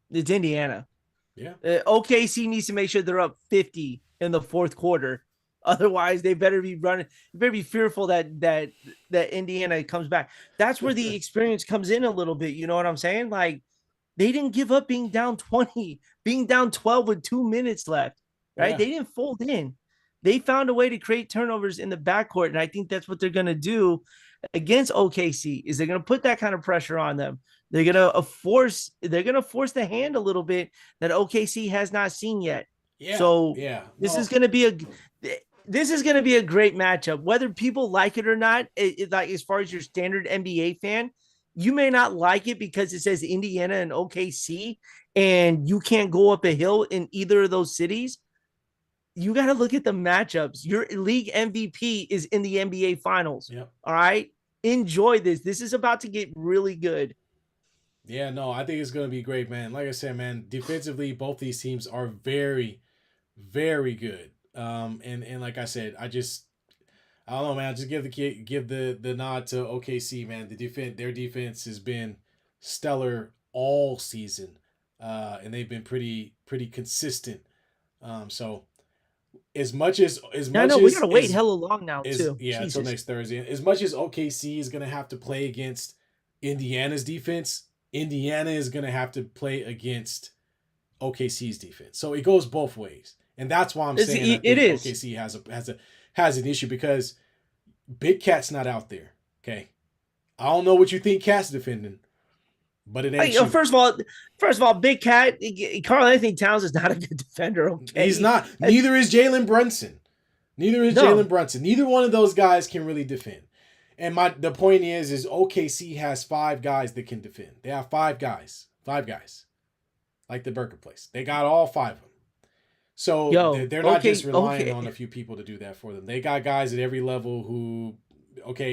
It's Indiana. Yeah. OKC needs to make sure they're up 50 in the fourth quarter. Otherwise, they better be running. They better be fearful that Indiana comes back. That's where the experience comes in a little bit. You know what I'm saying? Like they didn't give up being down 20, being down 12 with 2 minutes left. Right? Yeah. They didn't fold in. They found a way to create turnovers in the backcourt, and I think that's what they're going to do against OKC. Is they're going to put that kind of pressure on them. They're gonna force the hand a little bit that OKC has not seen yet. Yeah. So this is gonna be a great matchup. Whether people like it or not, like as far as your standard NBA fan, you may not like it because it says Indiana and OKC, and you can't go up a hill in either of those cities. You got to look at the matchups. Your league MVP is in the NBA Finals. Yep. All right, enjoy this. This is about to get really good. Yeah, no, I think it's going to be great, man. Like I said, man, defensively, both these teams are very, very good. And like I said, I don't know, man. Just give the nod to OKC, man. Their defense has been stellar all season, and they've been pretty consistent. So as much as we gotta wait hella long now too. Yeah, until next Thursday. As much as OKC is going to have to play against Indiana's defense, Indiana is going to have to play against OKC's defense. So it goes both ways. And that's why I'm saying OKC has an issue because Big Cat's not out there. Okay. I don't know what you think Cat's defending, but it ain't. First of all, Big Cat, Karl-Anthony Towns is not a good defender. Okay. He's not. Neither is Jalen Brunson. Neither one of those guys can really defend. And the point is OKC has 5 guys that can defend. They have 5 guys. 5 guys. Like the Burger place. They got all 5 of them. So they're not just relying on a few people to do that for them. They got guys at every level who,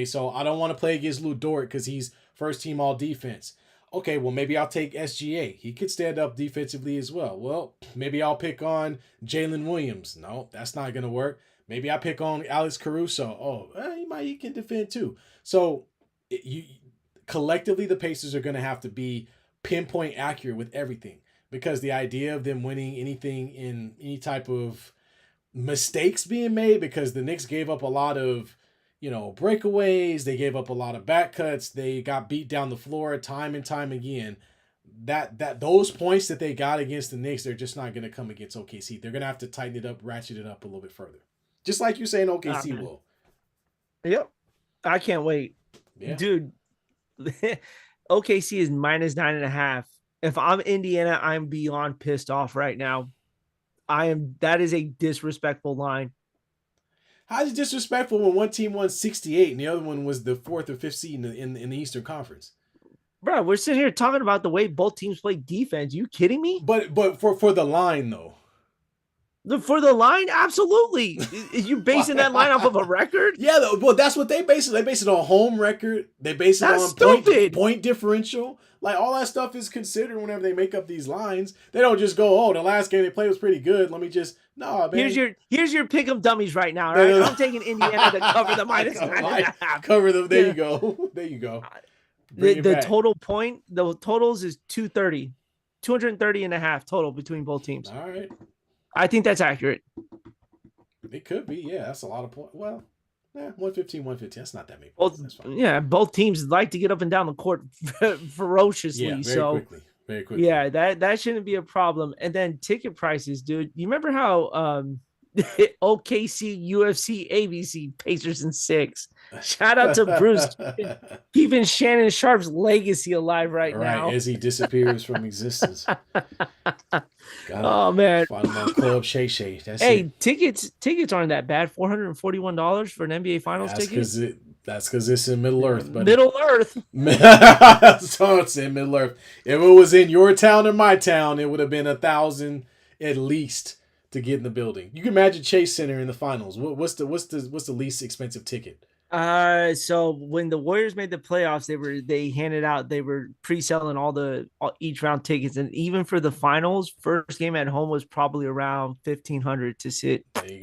so I don't want to play against Lou Dort because he's first team all defense. Okay, well, maybe I'll take SGA. He could stand up defensively as well. Well, maybe I'll pick on Jalen Williams. No, that's not going to work. Maybe I pick on Alex Caruso. He can defend too. So collectively, the Pacers are going to have to be pinpoint accurate with everything because the idea of them winning anything in any type of mistakes being made because the Knicks gave up a lot of, breakaways. They gave up a lot of back cuts. They got beat down the floor time and time again. That those points that they got against the Knicks, they're just not going to come against OKC. They're going to have to tighten it up, ratchet it up a little bit further. Just like you're saying OKC will. Yep. I can't wait. Yeah. Dude, OKC is -9.5. If I'm Indiana, I'm beyond pissed off right now. That is a disrespectful line. How is it disrespectful when one team won 68 and the other one was the 4th or 5th seed in the Eastern Conference? Bro, we're sitting here talking about the way both teams play defense. You kidding me? But for the line though. For the line, absolutely. Is you basing that line off of a record? Yeah, well, that's what they base it. They base it on home record. They base it on point differential. Like, all that stuff is considered whenever they make up these lines. They don't just go, oh, the last game they played was pretty good. Let me just, no, man. Here's your pick 'em dummies right now, right? I'm taking Indiana to cover the minus 9.5. Cover them. There you go. There you go. The totals is 230. 230.5 total between both teams. All right. I think that's accurate. It could be. Yeah, that's a lot of points. Well, 115, 115. That's not that many points. That's fine. Yeah, both teams like to get up and down the court ferociously. Yeah, very quickly. Yeah, that shouldn't be a problem. And then ticket prices, dude. You remember how OKC, UFC, ABC, Pacers in 6. Shout out to Bruce, keeping Shannon Sharp's legacy alive right now. As he disappears from existence. Oh man, find him on Club Shay Shay. Tickets aren't that bad. $441 for an NBA Finals ticket. That's because it's in Middle Earth, buddy. Middle Earth. So it's in Middle Earth. If it was in your town or my town, it would have been $1,000 at least to get in the building. You can imagine Chase Center in the finals. What's the least expensive ticket? So when the Warriors made the playoffs, they were pre-selling each round tickets, and even for the finals, first game at home was probably around $1,500 to sit. There you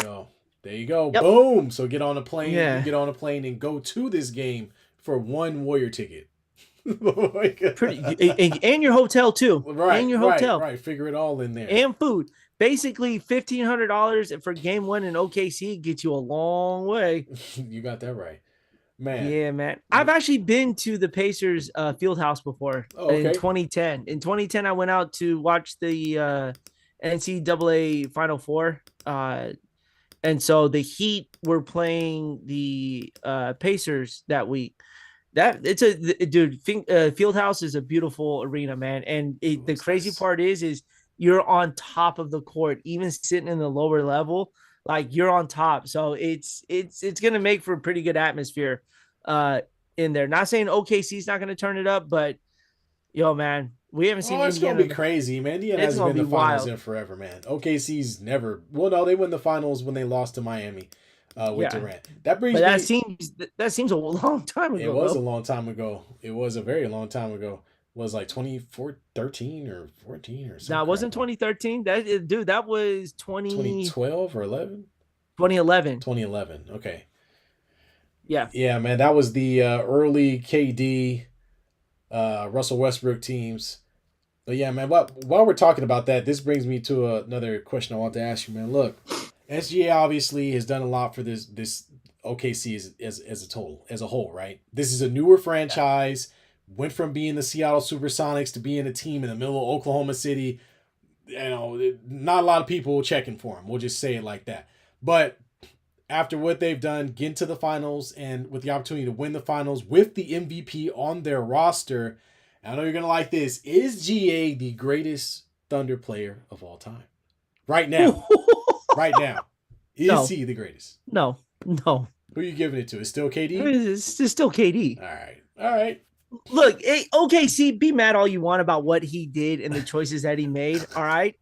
go. Yep. Boom. So get on a plane. Yeah. Get on a plane and go to this game for one Warrior ticket. And your hotel too. Right. And your hotel. Right. Figure it all in there. And food. Basically, $1,500 for game 1 in OKC gets you a long way. You got that right, man. Yeah, man. I've actually been to the Pacers field house before in 2010. In 2010, I went out to watch the NCAA Final Four. And so the Heat were playing the Pacers that week. Fieldhouse is a beautiful arena, man. And the crazy part is you're on top of the court, even sitting in the lower level, like you're on top. So it's gonna make for a pretty good atmosphere in there. Not saying OKC's not gonna turn it up, but yo, man, we haven't seen. It's gonna be crazy, man. Indiana hasn't been in the finals in forever, man. OKC's never. Well, no, they won the finals when they lost to Miami with Durant. That seems a long time ago. It was a long time ago. It was a very long time ago. Was like 2013 or 14 or something. No, it wasn't 2013. That was 2012 or 11? 2011. 2011. Okay. Yeah. Yeah, man. That was the early KD, Russell Westbrook teams. But yeah, man, while we're talking about that, this brings me to another question I want to ask you, man. Look, SGA obviously has done a lot for this OKC as a whole, right? This is a newer franchise. Went from being the Seattle Supersonics to being a team in the middle of Oklahoma City. You know, not a lot of people checking for them. We'll just say it like that. But after what they've done, getting to the finals and with the opportunity to win the finals with the MVP on their roster, I know you're going to like this. Is GA the greatest Thunder player of all time? Right now. Right now. Is he the greatest? No. Who are you giving it to? Is still KD? It's still KD. All right. Look, OKC, be mad all you want about what he did and the choices that he made, all right?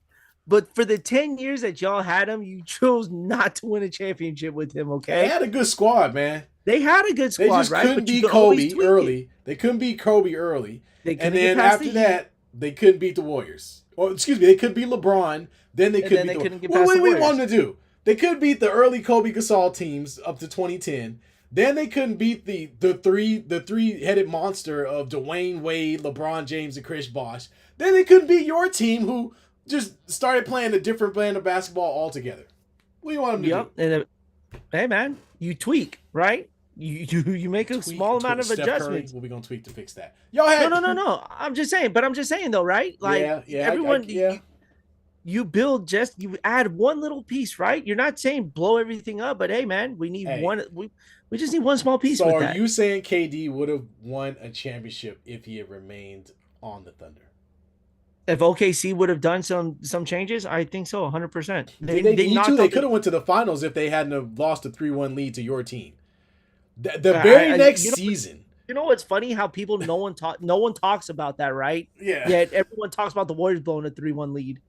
But for the 10 years that y'all had him, you chose not to win a championship with him, okay? They had a good squad, man. They had a good squad, right? They just couldn't beat Kobe early. They couldn't beat Kobe early. And then after that, they couldn't beat the Warriors. Or, excuse me, they couldn't beat LeBron. Then they couldn't beat the Warriors. What do we want them to do? They could beat the early Kobe Gasol teams up to 2010. Then they couldn't beat the three-headed monster of Dwayne Wade, LeBron James, and Chris Bosh. Then they couldn't beat your team, who just started playing a different brand of basketball altogether. What do you want them to do? And hey, man, you tweak, right? You make a small amount of adjustments. What are we gonna tweak to fix that? Y'all had no. I'm just saying though, right? Like everyone. You build you add one little piece, right? You're not saying blow everything up, but hey, man, we need one. We just need one small piece. So are you saying KD would have won a championship if he had remained on the Thunder? If OKC would have done some changes, I think so, 100%. They could have went to the finals if they hadn't have lost a 3-1 lead to your team. The very next season. You know what's funny? How no one talks about that, right? Yeah. Yet everyone talks about the Warriors blowing a 3-1 lead.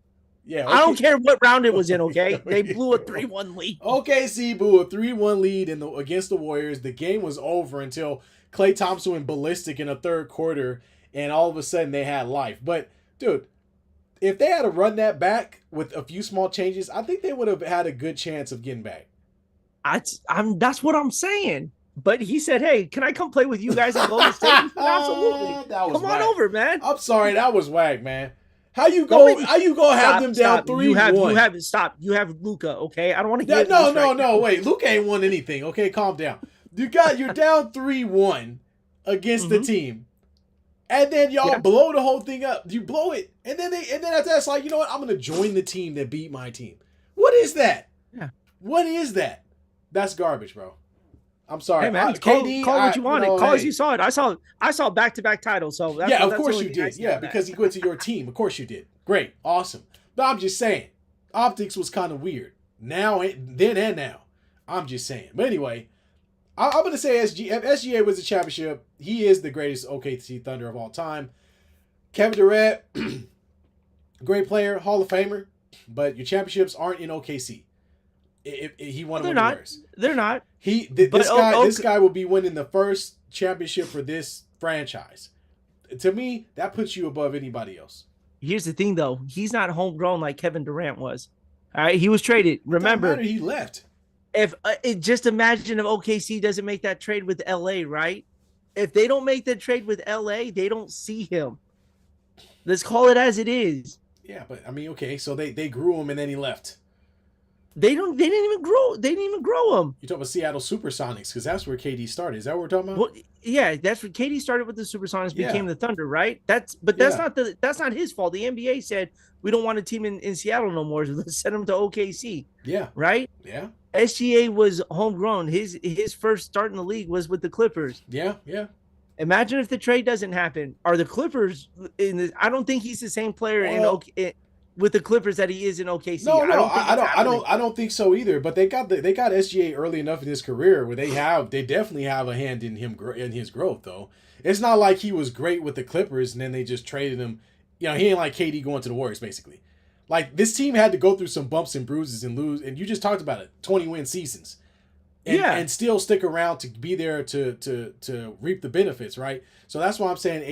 Yeah, I don't care what round it was in, okay? They blew a 3-1 lead. OKC blew a 3-1 lead against the Warriors. The game was over until Klay Thompson went ballistic in the third quarter and all of a sudden they had life. But dude, if they had to run that back with a few small changes, I think they would have had a good chance of getting back. That's what I'm saying. But he said, "Hey, can I come play with you guys in Golden State?" Absolutely. Come on over, man. I'm sorry, that was whack, man. How you go have them down 3-1? Stop. You have Luka, okay? I don't want to get No. Wait, Luka ain't won anything. Okay, calm down. You're down 3-1 against the team. And then y'all blow the whole thing up. You blow it. And then after that, it's like, you know what? I'm gonna join the team that beat my team. What is that? Yeah. What is that? That's garbage, bro. I'm sorry. Hey man, KD, call what you wanted. Call as you saw it. I saw back-to-back titles. So of course you did. Yeah, because he went to your team. Of course you did. Great, awesome. But I'm just saying, optics was kind of weird. Then and now. I'm just saying. But anyway, I'm gonna say if SGA was a championship, he is the greatest OKC Thunder of all time. Kevin Durant, great player, Hall of Famer, but your championships aren't in OKC. He won them anywhere. They're not. This guy will be winning the first championship for this franchise. To me, that puts you above anybody else. Here's the thing, though. He's not homegrown like Kevin Durant was. All right, he was traded. Remember, he left. If just imagine if OKC doesn't make that trade with LA, right? If they don't make that trade with LA, they don't see him. Let's call it as it is. Yeah, but I mean, okay, so they grew him and then he left. They didn't even grow him. You're talking about Seattle Supersonics because that's where KD started. Is that what we're talking about? Well, yeah, that's where KD started with the Supersonics, became the Thunder, right? That's not his fault. The NBA said we don't want a team in Seattle no more. So let's send him to OKC. Yeah. Right? Yeah. SGA was homegrown. His first start in the league was with the Clippers. Yeah, yeah. Imagine if the trade doesn't happen. Are the Clippers I don't think he's the same player with the Clippers that he is in OKC. No, I don't think so either. But they got SGA early enough in his career where they definitely have a hand in his growth though. It's not like he was great with the Clippers and then they just traded him. You know, he ain't like KD going to the Warriors basically. Like this team had to go through some bumps and bruises and lose, and you just talked about it, 20-win seasons, and still stick around to be there to reap the benefits, right? So that's why I'm saying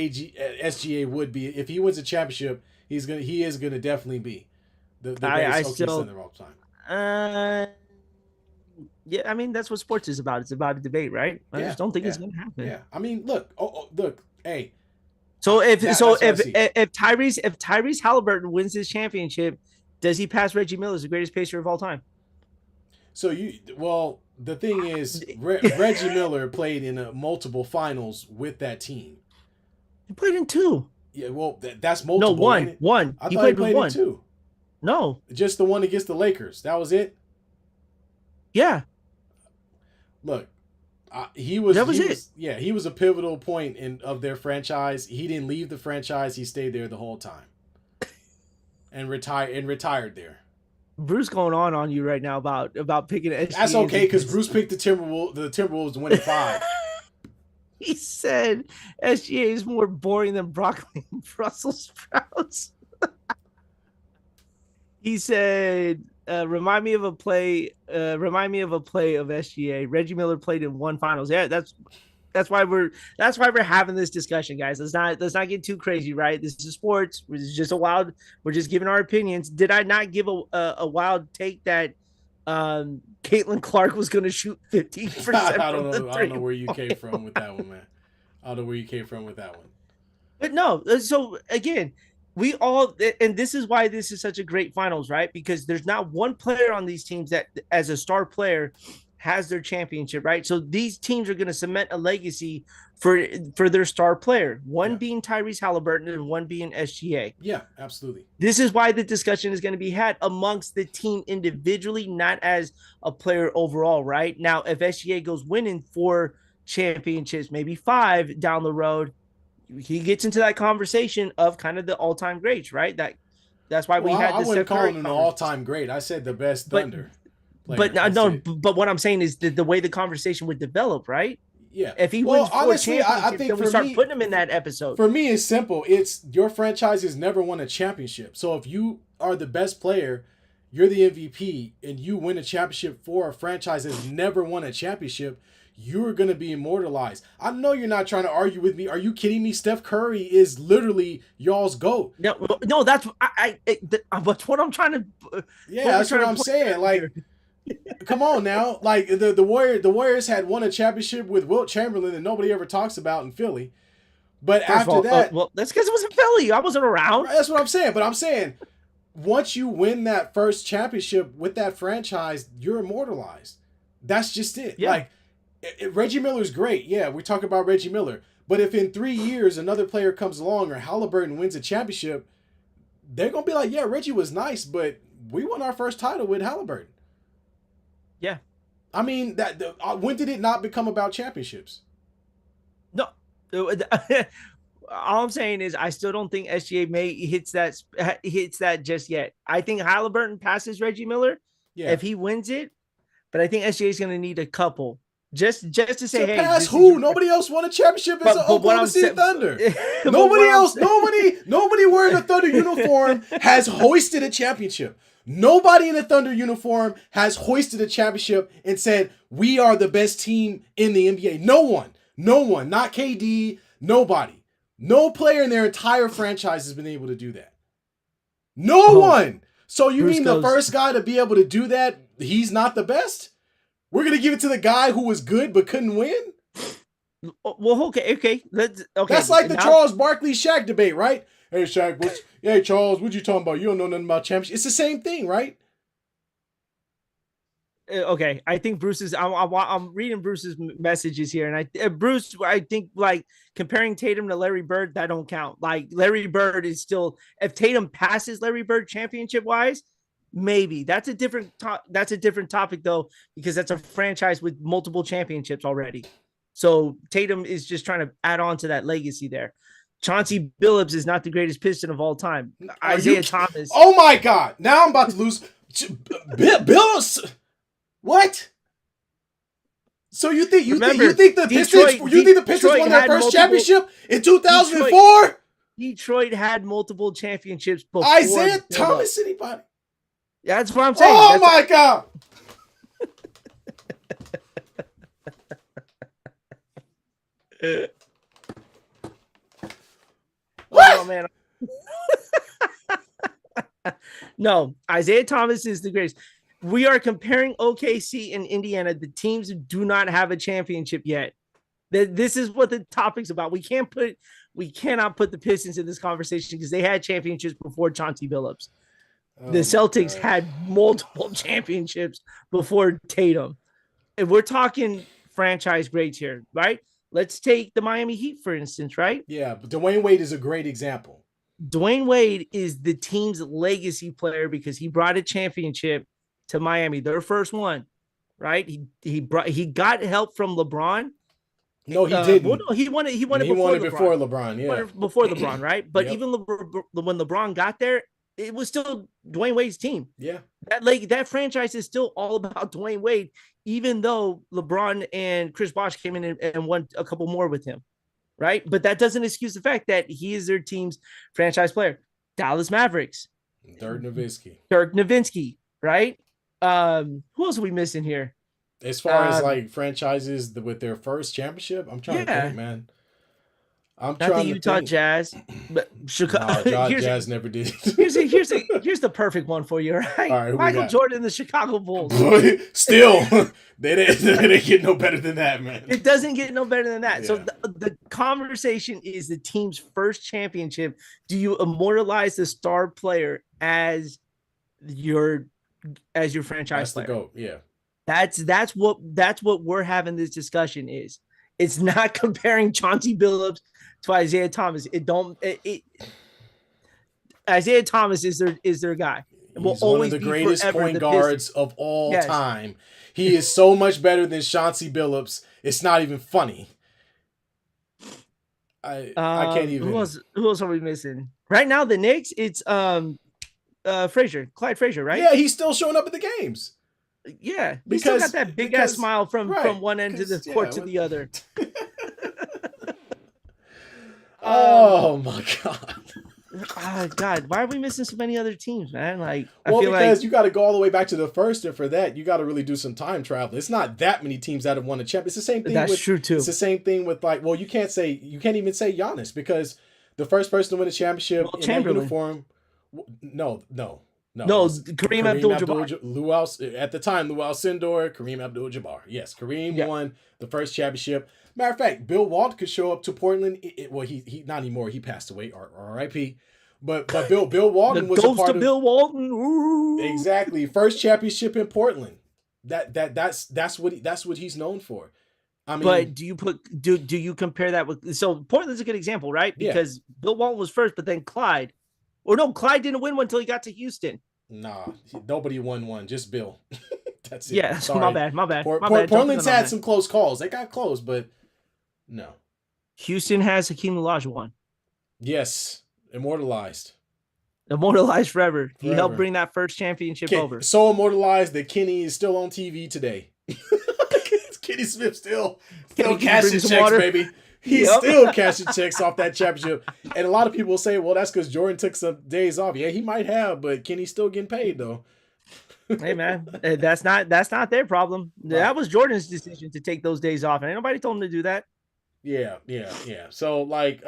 SGA would be, if he wins a championship, he is gonna definitely be the greatest OKC Thunder of all time. Yeah, I mean that's what sports is about. It's about a debate, right? I just don't think it's gonna happen. Yeah, I mean, look, hey. So if Tyrese Halliburton wins his championship, does he pass Reggie Miller as the greatest pacer of all time? So the thing is, Reggie Miller played in multiple finals with that team. He played in 2. Yeah, well, that's multiple. No, one. I thought he played in 2. No, just the one against the Lakers. That was it. Yeah. Look. He was a pivotal point of their franchise. He didn't leave the franchise. He stayed there the whole time, and retired there. Bruce going on you right now about picking SGA. That's okay because Bruce picked the Timberwolves to win 5. He said SGA is more boring than broccoli and Brussels sprouts. He said. Remind me of a play of SGA. Reggie Miller played in 1 finals. Yeah, that's why we're having this discussion, guys. Let's not get too crazy, right? This is sports. We're just giving our opinions. Did I not give a wild take that Caitlin Clark was going to shoot 15%? I don't know where you came from with that one, man. I don't know where you came from with that one. But no, so again, we all, and this is why this is such a great finals, right? Because there's not one player on these teams that, as a star player, has their championship, right? So these teams are going to cement a legacy for their star player. One being Tyrese Halliburton and one being SGA. Yeah, absolutely. This is why the discussion is going to be had amongst the team individually, not as a player overall, right? Now, if SGA goes winning 4 championships, maybe 5 down the road, he gets into that conversation of kind of the all-time greats, right? That's why we had. I wouldn't call him an all-time great. I said the best Thunder. But what I'm saying is the way the conversation would develop, right? Yeah. If he wins 4 championships, I think then we start putting him in that episode. For me, it's simple. It's your franchise has never won a championship. So if you are the best player, you're the MVP and you win a championship for a franchise that's never won a championship, you're going to be immortalized. I know you're not trying to argue with me. Are you kidding me? Steph Curry is literally y'all's GOAT. No, that's what I'm trying to. Yeah, that's what I'm saying. Like, come on now. Like the Warriors had won a championship with Wilt Chamberlain that nobody ever talks about in Philly. But after that, well, that's because it was in Philly. I wasn't around. That's what I'm saying. But I'm saying, once you win that first championship with that franchise, you're immortalized. That's just it. Yeah. Like, Reggie Miller's great. Yeah, we talk about Reggie Miller. But if in 3 years another player comes along or Halliburton wins a championship, they're going to be like, yeah, Reggie was nice, but we won our first title with Halliburton. Yeah. I mean, when did it not become about championships? No. All I'm saying is I still don't think SGA hits that just yet. I think Halliburton passes Reggie Miller if he wins it, but I think SGA is going to need a couple. Just to say, hey, pass who? Nobody else won a championship as an Oklahoma City Thunder. Nobody wearing a Thunder uniform has hoisted a championship. Nobody in a Thunder uniform has hoisted a championship and said, we are the best team in the NBA. No one, not KD, nobody. No player in their entire franchise has been able to do that. No one. So you mean the first guy to be able to do that, he's not the best? We're going to give it to the guy who was good but couldn't win? Well, okay. That's like the Charles Barkley Shaq debate, right? Hey, Shaq, hey, Charles, what you talking about? You don't know nothing about championships. It's the same thing, right? Okay, I think Bruce's. I'm reading Bruce's messages here, and Bruce, I think like comparing Tatum to Larry Bird, that don't count. Like Larry Bird is still, if Tatum passes Larry Bird championship wise, maybe that's a different topic though, because that's a franchise with multiple championships already. So Tatum is just trying to add on to that legacy there. Chauncey Billups is not the greatest Piston of all time. Isaiah Thomas. Oh my God! Now I'm about to lose. Billups. What? So you think the Pistons won their first championship in 2004? Detroit had multiple championships before Isaiah Thomas. Anybody? That's what I'm saying. Oh my God! What? Oh man. No, Isaiah Thomas is the greatest. We are comparing OKC and Indiana. The teams do not have a championship yet. This is what the topic's about. We cannot put the Pistons in this conversation because they had championships before Chauncey Billups. The Celtics had multiple championships before Tatum. And we're talking franchise greats here, right? Let's take the Miami Heat, for instance, right? Yeah, but Dwayne Wade is a great example. Dwayne Wade is the team's legacy player because he brought a championship to Miami, their first one, right? He got help from LeBron. No, he didn't. Well, no, he won it before LeBron. Yeah, before LeBron, right? But even when LeBron got there, it was still Dwayne Wade's team. Yeah, that franchise is still all about Dwayne Wade, even though LeBron and Chris Bosh came in and won a couple more with him, right? But that doesn't excuse the fact that he is their team's franchise player. Dallas Mavericks, Dirk Nowitzki, right? Who else are we missing here? As far as like franchises with their first championship, I'm trying to think, man. Not the Utah Jazz, but Chicago. Jazz never did. here's the perfect one for you, right? All right, Michael Jordan and the Chicago Bulls. Still, they didn't get no better than that, man. It doesn't get no better than that. Yeah. So the conversation is the team's first championship. Do you immortalize the star player as your franchise player? The GOAT, yeah. That's what we're having this discussion is. It's not comparing Chauncey Billups to Isaiah Thomas. Isaiah Thomas is their guy. He's one of the greatest point guards of all time. He is so much better than Chauncey Billups. It's not even funny. I can't even. Who else are we missing? Right now, the Knicks, it's Clyde Frazier, right? Yeah, he's still showing up at the games. Yeah, he still got that big ass smile from one end of the court to the other. Oh my God. God, why are we missing so many other teams, man? Like, I Well, feel like because you got to go all the way back to the first, and for that, you got to really do some time travel. It's not that many teams that have won a champ. It's the same thing that's with. true It's too. the same thing with like. Well, you can't even say Giannis because the first person to win a championship Will in that Chamberlain. uniform. No. It No, was Kareem Kareem Abdul-Jabbar. Abdul Luau at the time. Luau Sindor, Kareem Abdul-Jabbar. Yes, Kareem Yeah, won the first championship. Matter of fact, Bill Walton could show up to Portland. Well, he not anymore. He passed away. R.I.P. But Bill the Walton was a ghost part of of. Bill Walton. Ooh. Exactly. First championship in Portland. That's what he's known for. I mean, But do you compare that with so Portland's a good example, right? yeah. Because Bill Walton was first, but then Clyde, or no, Clyde didn't win one until he got to Houston. Nah, nobody won one, just Bill. That's it. Yeah, so my Sorry. bad, my bad, my bad. Jumping Portland's in on had that. some close calls. They got close, but no. Houston has Hakeem Olajuwon, Yes, immortalized immortalized forever. He helped forever. bring that first championship over. So immortalized that Kenny is still on TV today. Kenny Smith still Can you cashing bring some checks, water? baby. He's Yep. still cashing checks off that championship. And a lot of people say, well, that's because Jordan took some days off. Yeah, he might have, but Kenny's still getting paid though. Hey man, that's not their problem. Right. That was Jordan's decision to take those days off, and ain't nobody told him to do that. Yeah. So like,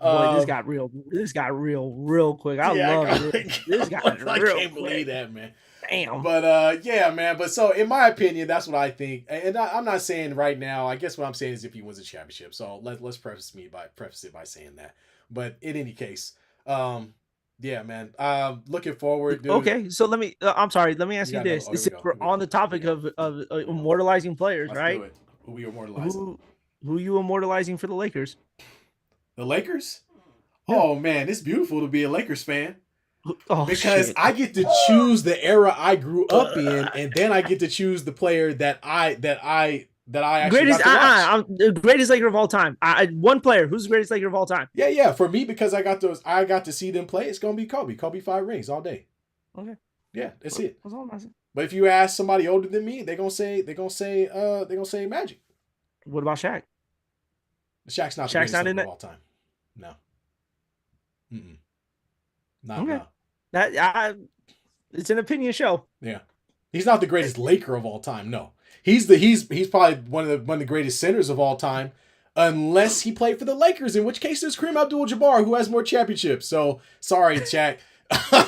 Boy, this got real. This got real quick. I love this. This got I real can't quick. believe that, man. Damn. But yeah, man. But so in my opinion, that's what I think. And I'm not saying right now. I guess what I'm saying is if he wins a championship. So let's preface it by saying that. But in any case, yeah, man. Looking forward, dude. Okay, so let me. I'm sorry. Let me ask you this. Since we're on the topic of immortalizing players, Let's right? do it. Who we immortalizing? Who you immortalizing for the Lakers? The Lakers? Yeah. Oh man, it's beautiful to be a Lakers fan. Oh, Because shit. I get to choose the era I grew up in, and then I get to choose the player that I actually greatest got to watch. I'm the greatest Laker of all time. One player. Who's the greatest Laker of all time? Yeah. For me, because I got to see them play. It's gonna be Kobe. Kobe 5 rings all day. Okay. Yeah, that's it. That's all I'm asking. But if you ask somebody older than me, they're gonna say Magic. What about Shaq? Shaq's not the Shaq's greatest not Laker in of that. all time. No. Not Okay. no. It's an opinion show. Yeah. He's not the greatest Laker of all time. No. He's probably one of the greatest centers of all time, unless he played for the Lakers, in which case there's Kareem Abdul-Jabbar, who has more championships. So sorry, Shaq.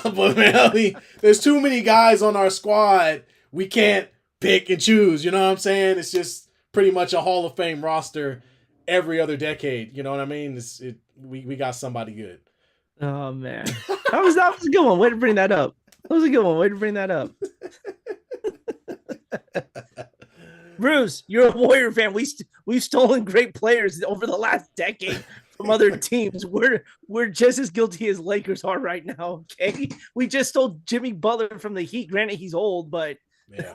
But man, I mean, there's too many guys on our squad. We can't pick and choose. You know what I'm saying? It's just pretty much a Hall of Fame roster every other decade. You know what I mean? We got somebody good. Oh man, that was a good one. Way to bring that up. That was a good one. Way to bring that up. Bruce, you're a Warrior fan. We've stolen great players over the last decade from other teams. We're just as guilty as Lakers are right now. Okay, we just stole Jimmy Butler from the Heat. Granted, he's old, but Yeah.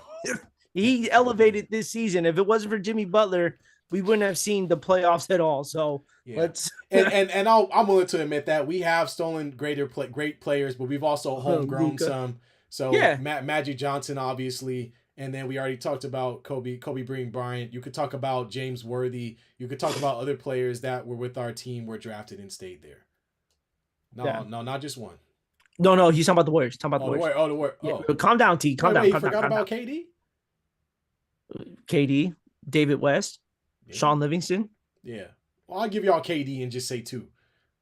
he elevated this season. If it wasn't for Jimmy Butler, we wouldn't have seen the playoffs at all. So Yeah. let's and I'm willing to admit that we have stolen great players, but we've also homegrown Luka. some. So Yeah. Magic Johnson, obviously, and then we already talked about Kobe Bryant. You could talk about James Worthy. You could talk about other players that were with our team, were drafted and stayed there. No, not just one. No, he's talking about the Warriors. Talking about the Warriors. The Warriors. Oh, Yeah, calm down, T. Calm down. You Calm forgot down. about KD? KD, David West, Yeah. Sean Livingston. Yeah. Well, I'll give y'all KD and just say 2.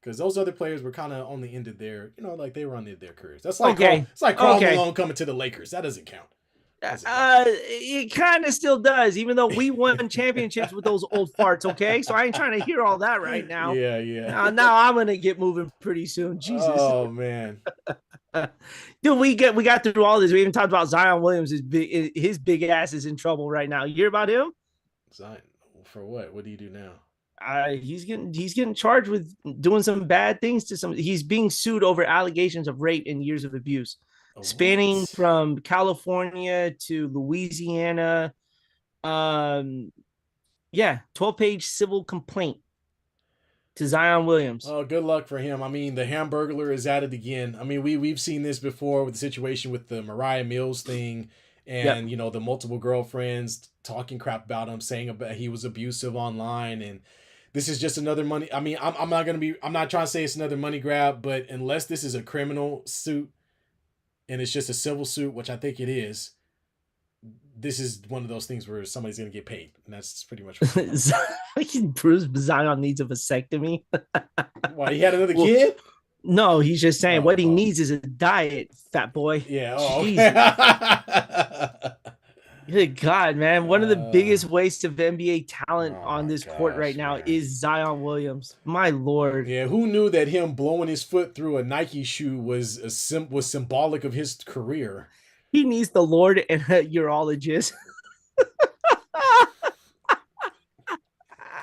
Because those other players were kind of on the end of their, like they were on the end of their careers. That's like it's like Karl Malone coming to the Lakers. That doesn't count. It kind of still does, even though we won championships with those old farts. Okay, so I ain't trying to hear all that right now. Yeah. Now I'm gonna get moving pretty soon. Jesus. Oh man. Dude, we got through all this. We even talked about Zion Williams. His big ass is in trouble right now. You hear about him? Zion, for what? What do you do now? He's getting charged with doing some bad things to some. He's being sued over allegations of rape and years of abuse, spanning from California to Louisiana. 12-page civil complaint to Zion Williams. Oh, good luck for him. I mean, the Hamburglar is at it again. I mean, we've seen this before with the situation with the Mariah Mills thing, and the multiple girlfriends talking crap about him, saying about he was abusive online, and this is just another money. I mean, I'm not trying to say it's another money grab, but unless this is a criminal suit and it's just a civil suit, which I think it is, this is one of those things where somebody's going to get paid. And that's pretty much what Bruce Zion needs a vasectomy. Why, he had another kid? No, he's just saying what he needs is a diet, fat boy. Yeah. Oh, okay. Good God, man. One of the biggest wastes of NBA talent on this court right now is Zion Williams. My Lord. Yeah, who knew that him blowing his foot through a Nike shoe was symbolic of his career? He needs the Lord and a urologist.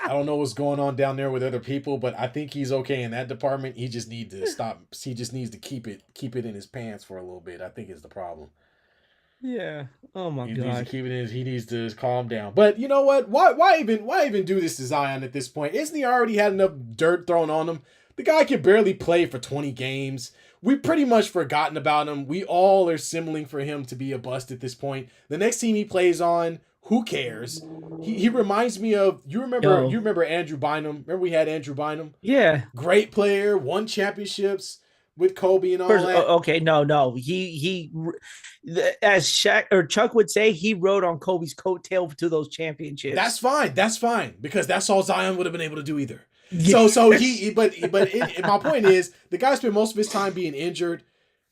I don't know what's going on down there with other people, but I think he's okay in that department. He just needs to stop. He just needs to keep it in his pants for a little bit. I think is the problem. Yeah. Oh my God. He needs to keep it in. He needs to calm down. But you know what? Why even do this to Zion at this point? Isn't he already had enough dirt thrown on him? The guy can barely play for 20 games. We pretty much forgotten about him. We all are signaling for him to be a bust at this point. The next team he plays on, who cares? He reminds me of you remember Andrew Bynum? Remember we had Andrew Bynum? Yeah. Great player, won championships with Kobe and all that. Okay, no. He as Shaq or Chuck would say, he rode on Kobe's coattail to those championships. That's fine because that's all Zion would have been able to do either. Yes. So my point is the guy spent most of his time being injured.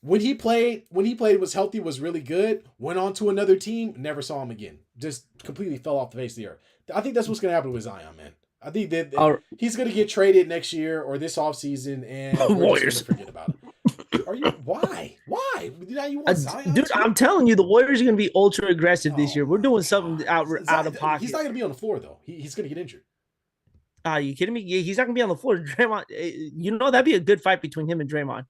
When he played, was healthy, was really good. Went on to another team, never saw him again. Just completely fell off the face of the earth. I think that's what's going to happen with Zion, man. I think that he's going to get traded next year or this offseason, and we're just going to forget about it. Are you? Why? Now you want Zion? Dude, I'm telling you, the Warriors are going to be ultra aggressive this year. We're doing something out of pocket. He's not going to be on the floor though. He's going to get injured. Are you kidding me? Yeah, he's not going to be on the floor. Draymond, that'd be a good fight between him and Draymond.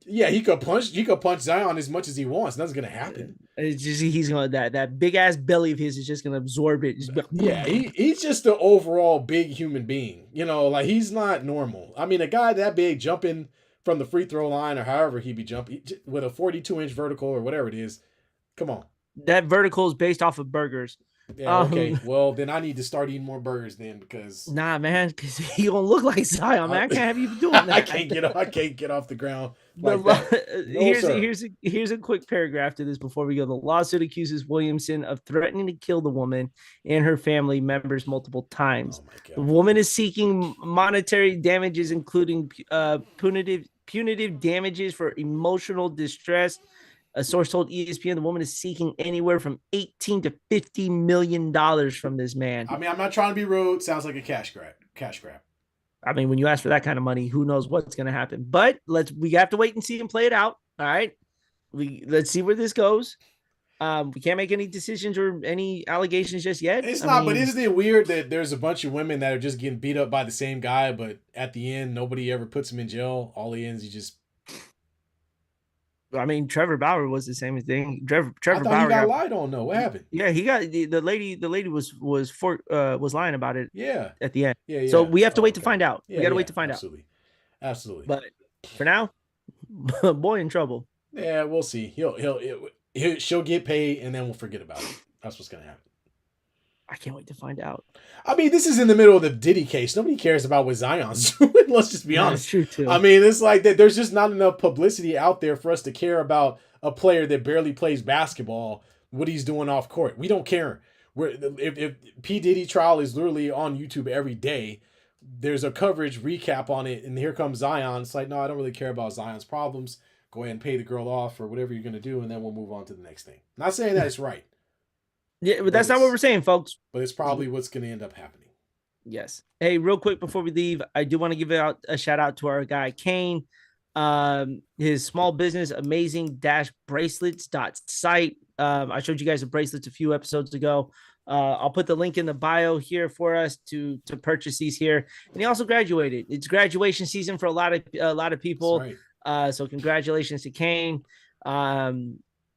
Yeah, he could punch Zion as much as he wants. Nothing's gonna happen. It's just he's gonna that big ass belly of his is just gonna absorb it. Yeah, he's just an overall big human being. Like he's not normal. I mean, a guy that big jumping from the free throw line or however he be jumping with a 42-inch vertical or whatever it is. Come on. That vertical is based off of burgers. Yeah, okay. Well, then I need to start eating more burgers then because man, because you gonna look like Zion, man. I can't have you doing that. I can't get off the ground. Like that. Here's a quick paragraph to this before we go. The lawsuit accuses Williamson of threatening to kill the woman and her family members multiple times. The woman is seeking monetary damages, including punitive damages for emotional distress. A source told ESPN the woman is seeking anywhere from $18 to $50 million from this man. I mean, I'm not trying to be rude. Sounds like a cash grab. I mean, when you ask for that kind of money, who knows what's going to happen? But we have to wait and see and play it out. All right, let's see where this goes. We can't make any decisions or any allegations just yet. But isn't it weird that there's a bunch of women that are just getting beat up by the same guy, but at the end, nobody ever puts him in jail. All he ends, he just. I mean, Trevor Bauer was the same thing. Trevor Bauer he got lied on. though. What happened? Yeah, he got the lady. The lady was lying about it. Yeah, at the end. Yeah. So we have to wait to find out. We got to wait to find out. Absolutely. But for now, boy in trouble. Yeah, we'll see. She'll get paid, and then we'll forget about it. That's what's gonna happen. I can't wait to find out. I mean, this is in the middle of the Diddy case. Nobody cares about what Zion's doing. Let's just be honest. That's true too. I mean, it's like that. There's just not enough publicity out there for us to care about a player that barely plays basketball, what he's doing off court. We don't care. If P. Diddy trial is literally on YouTube every day, there's a coverage recap on it, and here comes Zion. It's like, no, I don't really care about Zion's problems. Go ahead and pay the girl off or whatever you're going to do, and then we'll move on to the next thing. Not saying that it's right. Yeah, but that's not what we're saying, folks. But it's probably what's going to end up happening. Yes. Hey, real quick before we leave, I do want to give out a shout out to our guy Kane. His small business, amazing-bracelets.site. I showed you guys the bracelets a few episodes ago. I'll put the link in the bio here for us to purchase these here. And he also graduated. It's graduation season for a lot of people. That's right. So congratulations to Kane.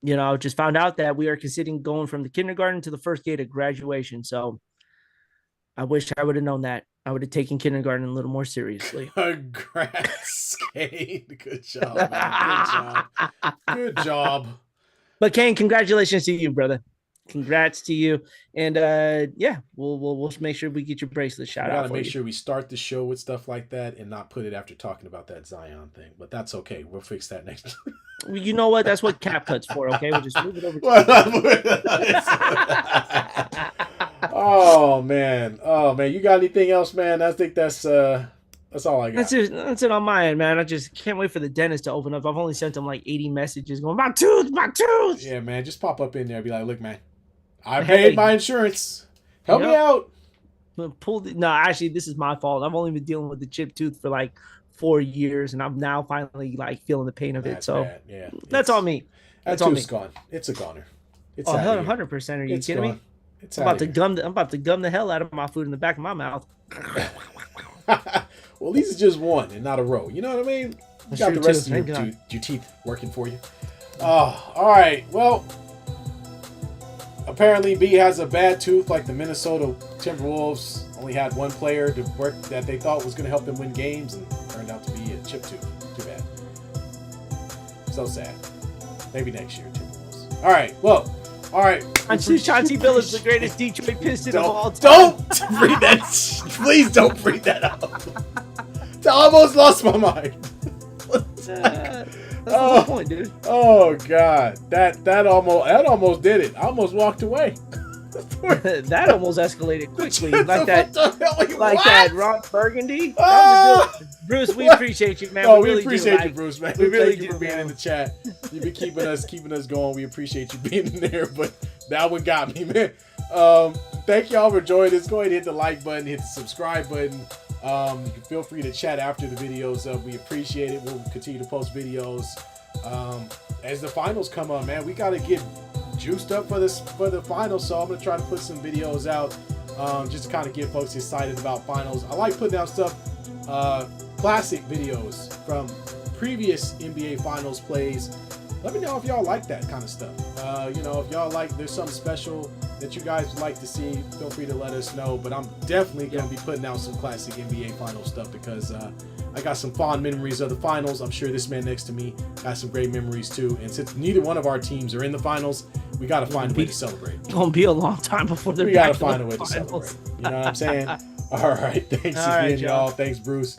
Just found out that we are considering going from the kindergarten to the first gate of graduation. So I wish I would have known that. I would have taken kindergarten a little more seriously. Congrats, Kane. Good job, man. Good job. But Kane, congratulations to you, brother. Congrats to you. And yeah, we'll make sure we get your bracelet We shout got out to for make you. sure we start the show with stuff like that and not put it after talking about that Zion thing. But that's okay. We'll fix that next. Well, you know what? That's what Cap Cut's for. Okay, we'll just move it over Oh man. Oh man. You got anything else, man? I think that's all I got. That's it. That's it on my end, man. I just can't wait for the dentist to open up. I've only sent him like 80 messages going, my tooth, my tooth. Yeah, man. Just pop up in there and be like, look, man, I paid my insurance. Help me out. No, actually, this is my fault. I've only been dealing with the chipped tooth for like 4 years, and I'm now finally like feeling the pain of it. So bad. Yeah, that's on me. That tooth's gone. It's a goner. It's 100%. Are you kidding me? It's I'm about to gum the hell out of my food in the back of my mouth. Well, at least it's just one and not a row. You know what I mean? You got the rest of your teeth working for you. Oh, all right. Well, apparently B has a bad tooth like the Minnesota Timberwolves. Only had one player to work that they thought was going to help them win games and turned out to be a chip tooth. Too bad. So sad. Maybe next year, Timberwolves. All right. Well, all right. Chauncey Billups, the greatest Detroit Piston of all time. Don't bring that. Please don't bring that up. I almost lost my mind. That's the point, dude. Oh God, that almost did it. I almost walked away. That almost escalated quickly, like that Ron Burgundy. Oh! Bruce, we appreciate you, man. Oh, we really appreciate you, Bruce, man. We really do for being man. in the chat. You've been keeping us going. We appreciate you being in there, but that one got me, man. Thank y'all for joining us. Go ahead and hit the like button, hit the subscribe button. You can feel free to chat after the videos. We appreciate it. We'll continue to post videos as the finals come up, man. We got to get juiced up for the finals, so I'm gonna try to put some videos out just to kind of get folks excited about finals. I like putting out stuff, classic videos from previous NBA finals plays. Let me know if y'all like that kind of stuff. You know, if y'all like, there's something special that you guys would like to see, feel free to let us know. But I'm definitely going to be putting out some classic NBA final stuff because I got some fond memories of the finals. I'm sure this man next to me got some great memories too. And since neither one of our teams are in the finals, we got to find a way to celebrate. It's going to be a long time before they're We got to find a way to celebrate. You know what I'm saying? All right. Thanks again, y'all. Thanks, Bruce.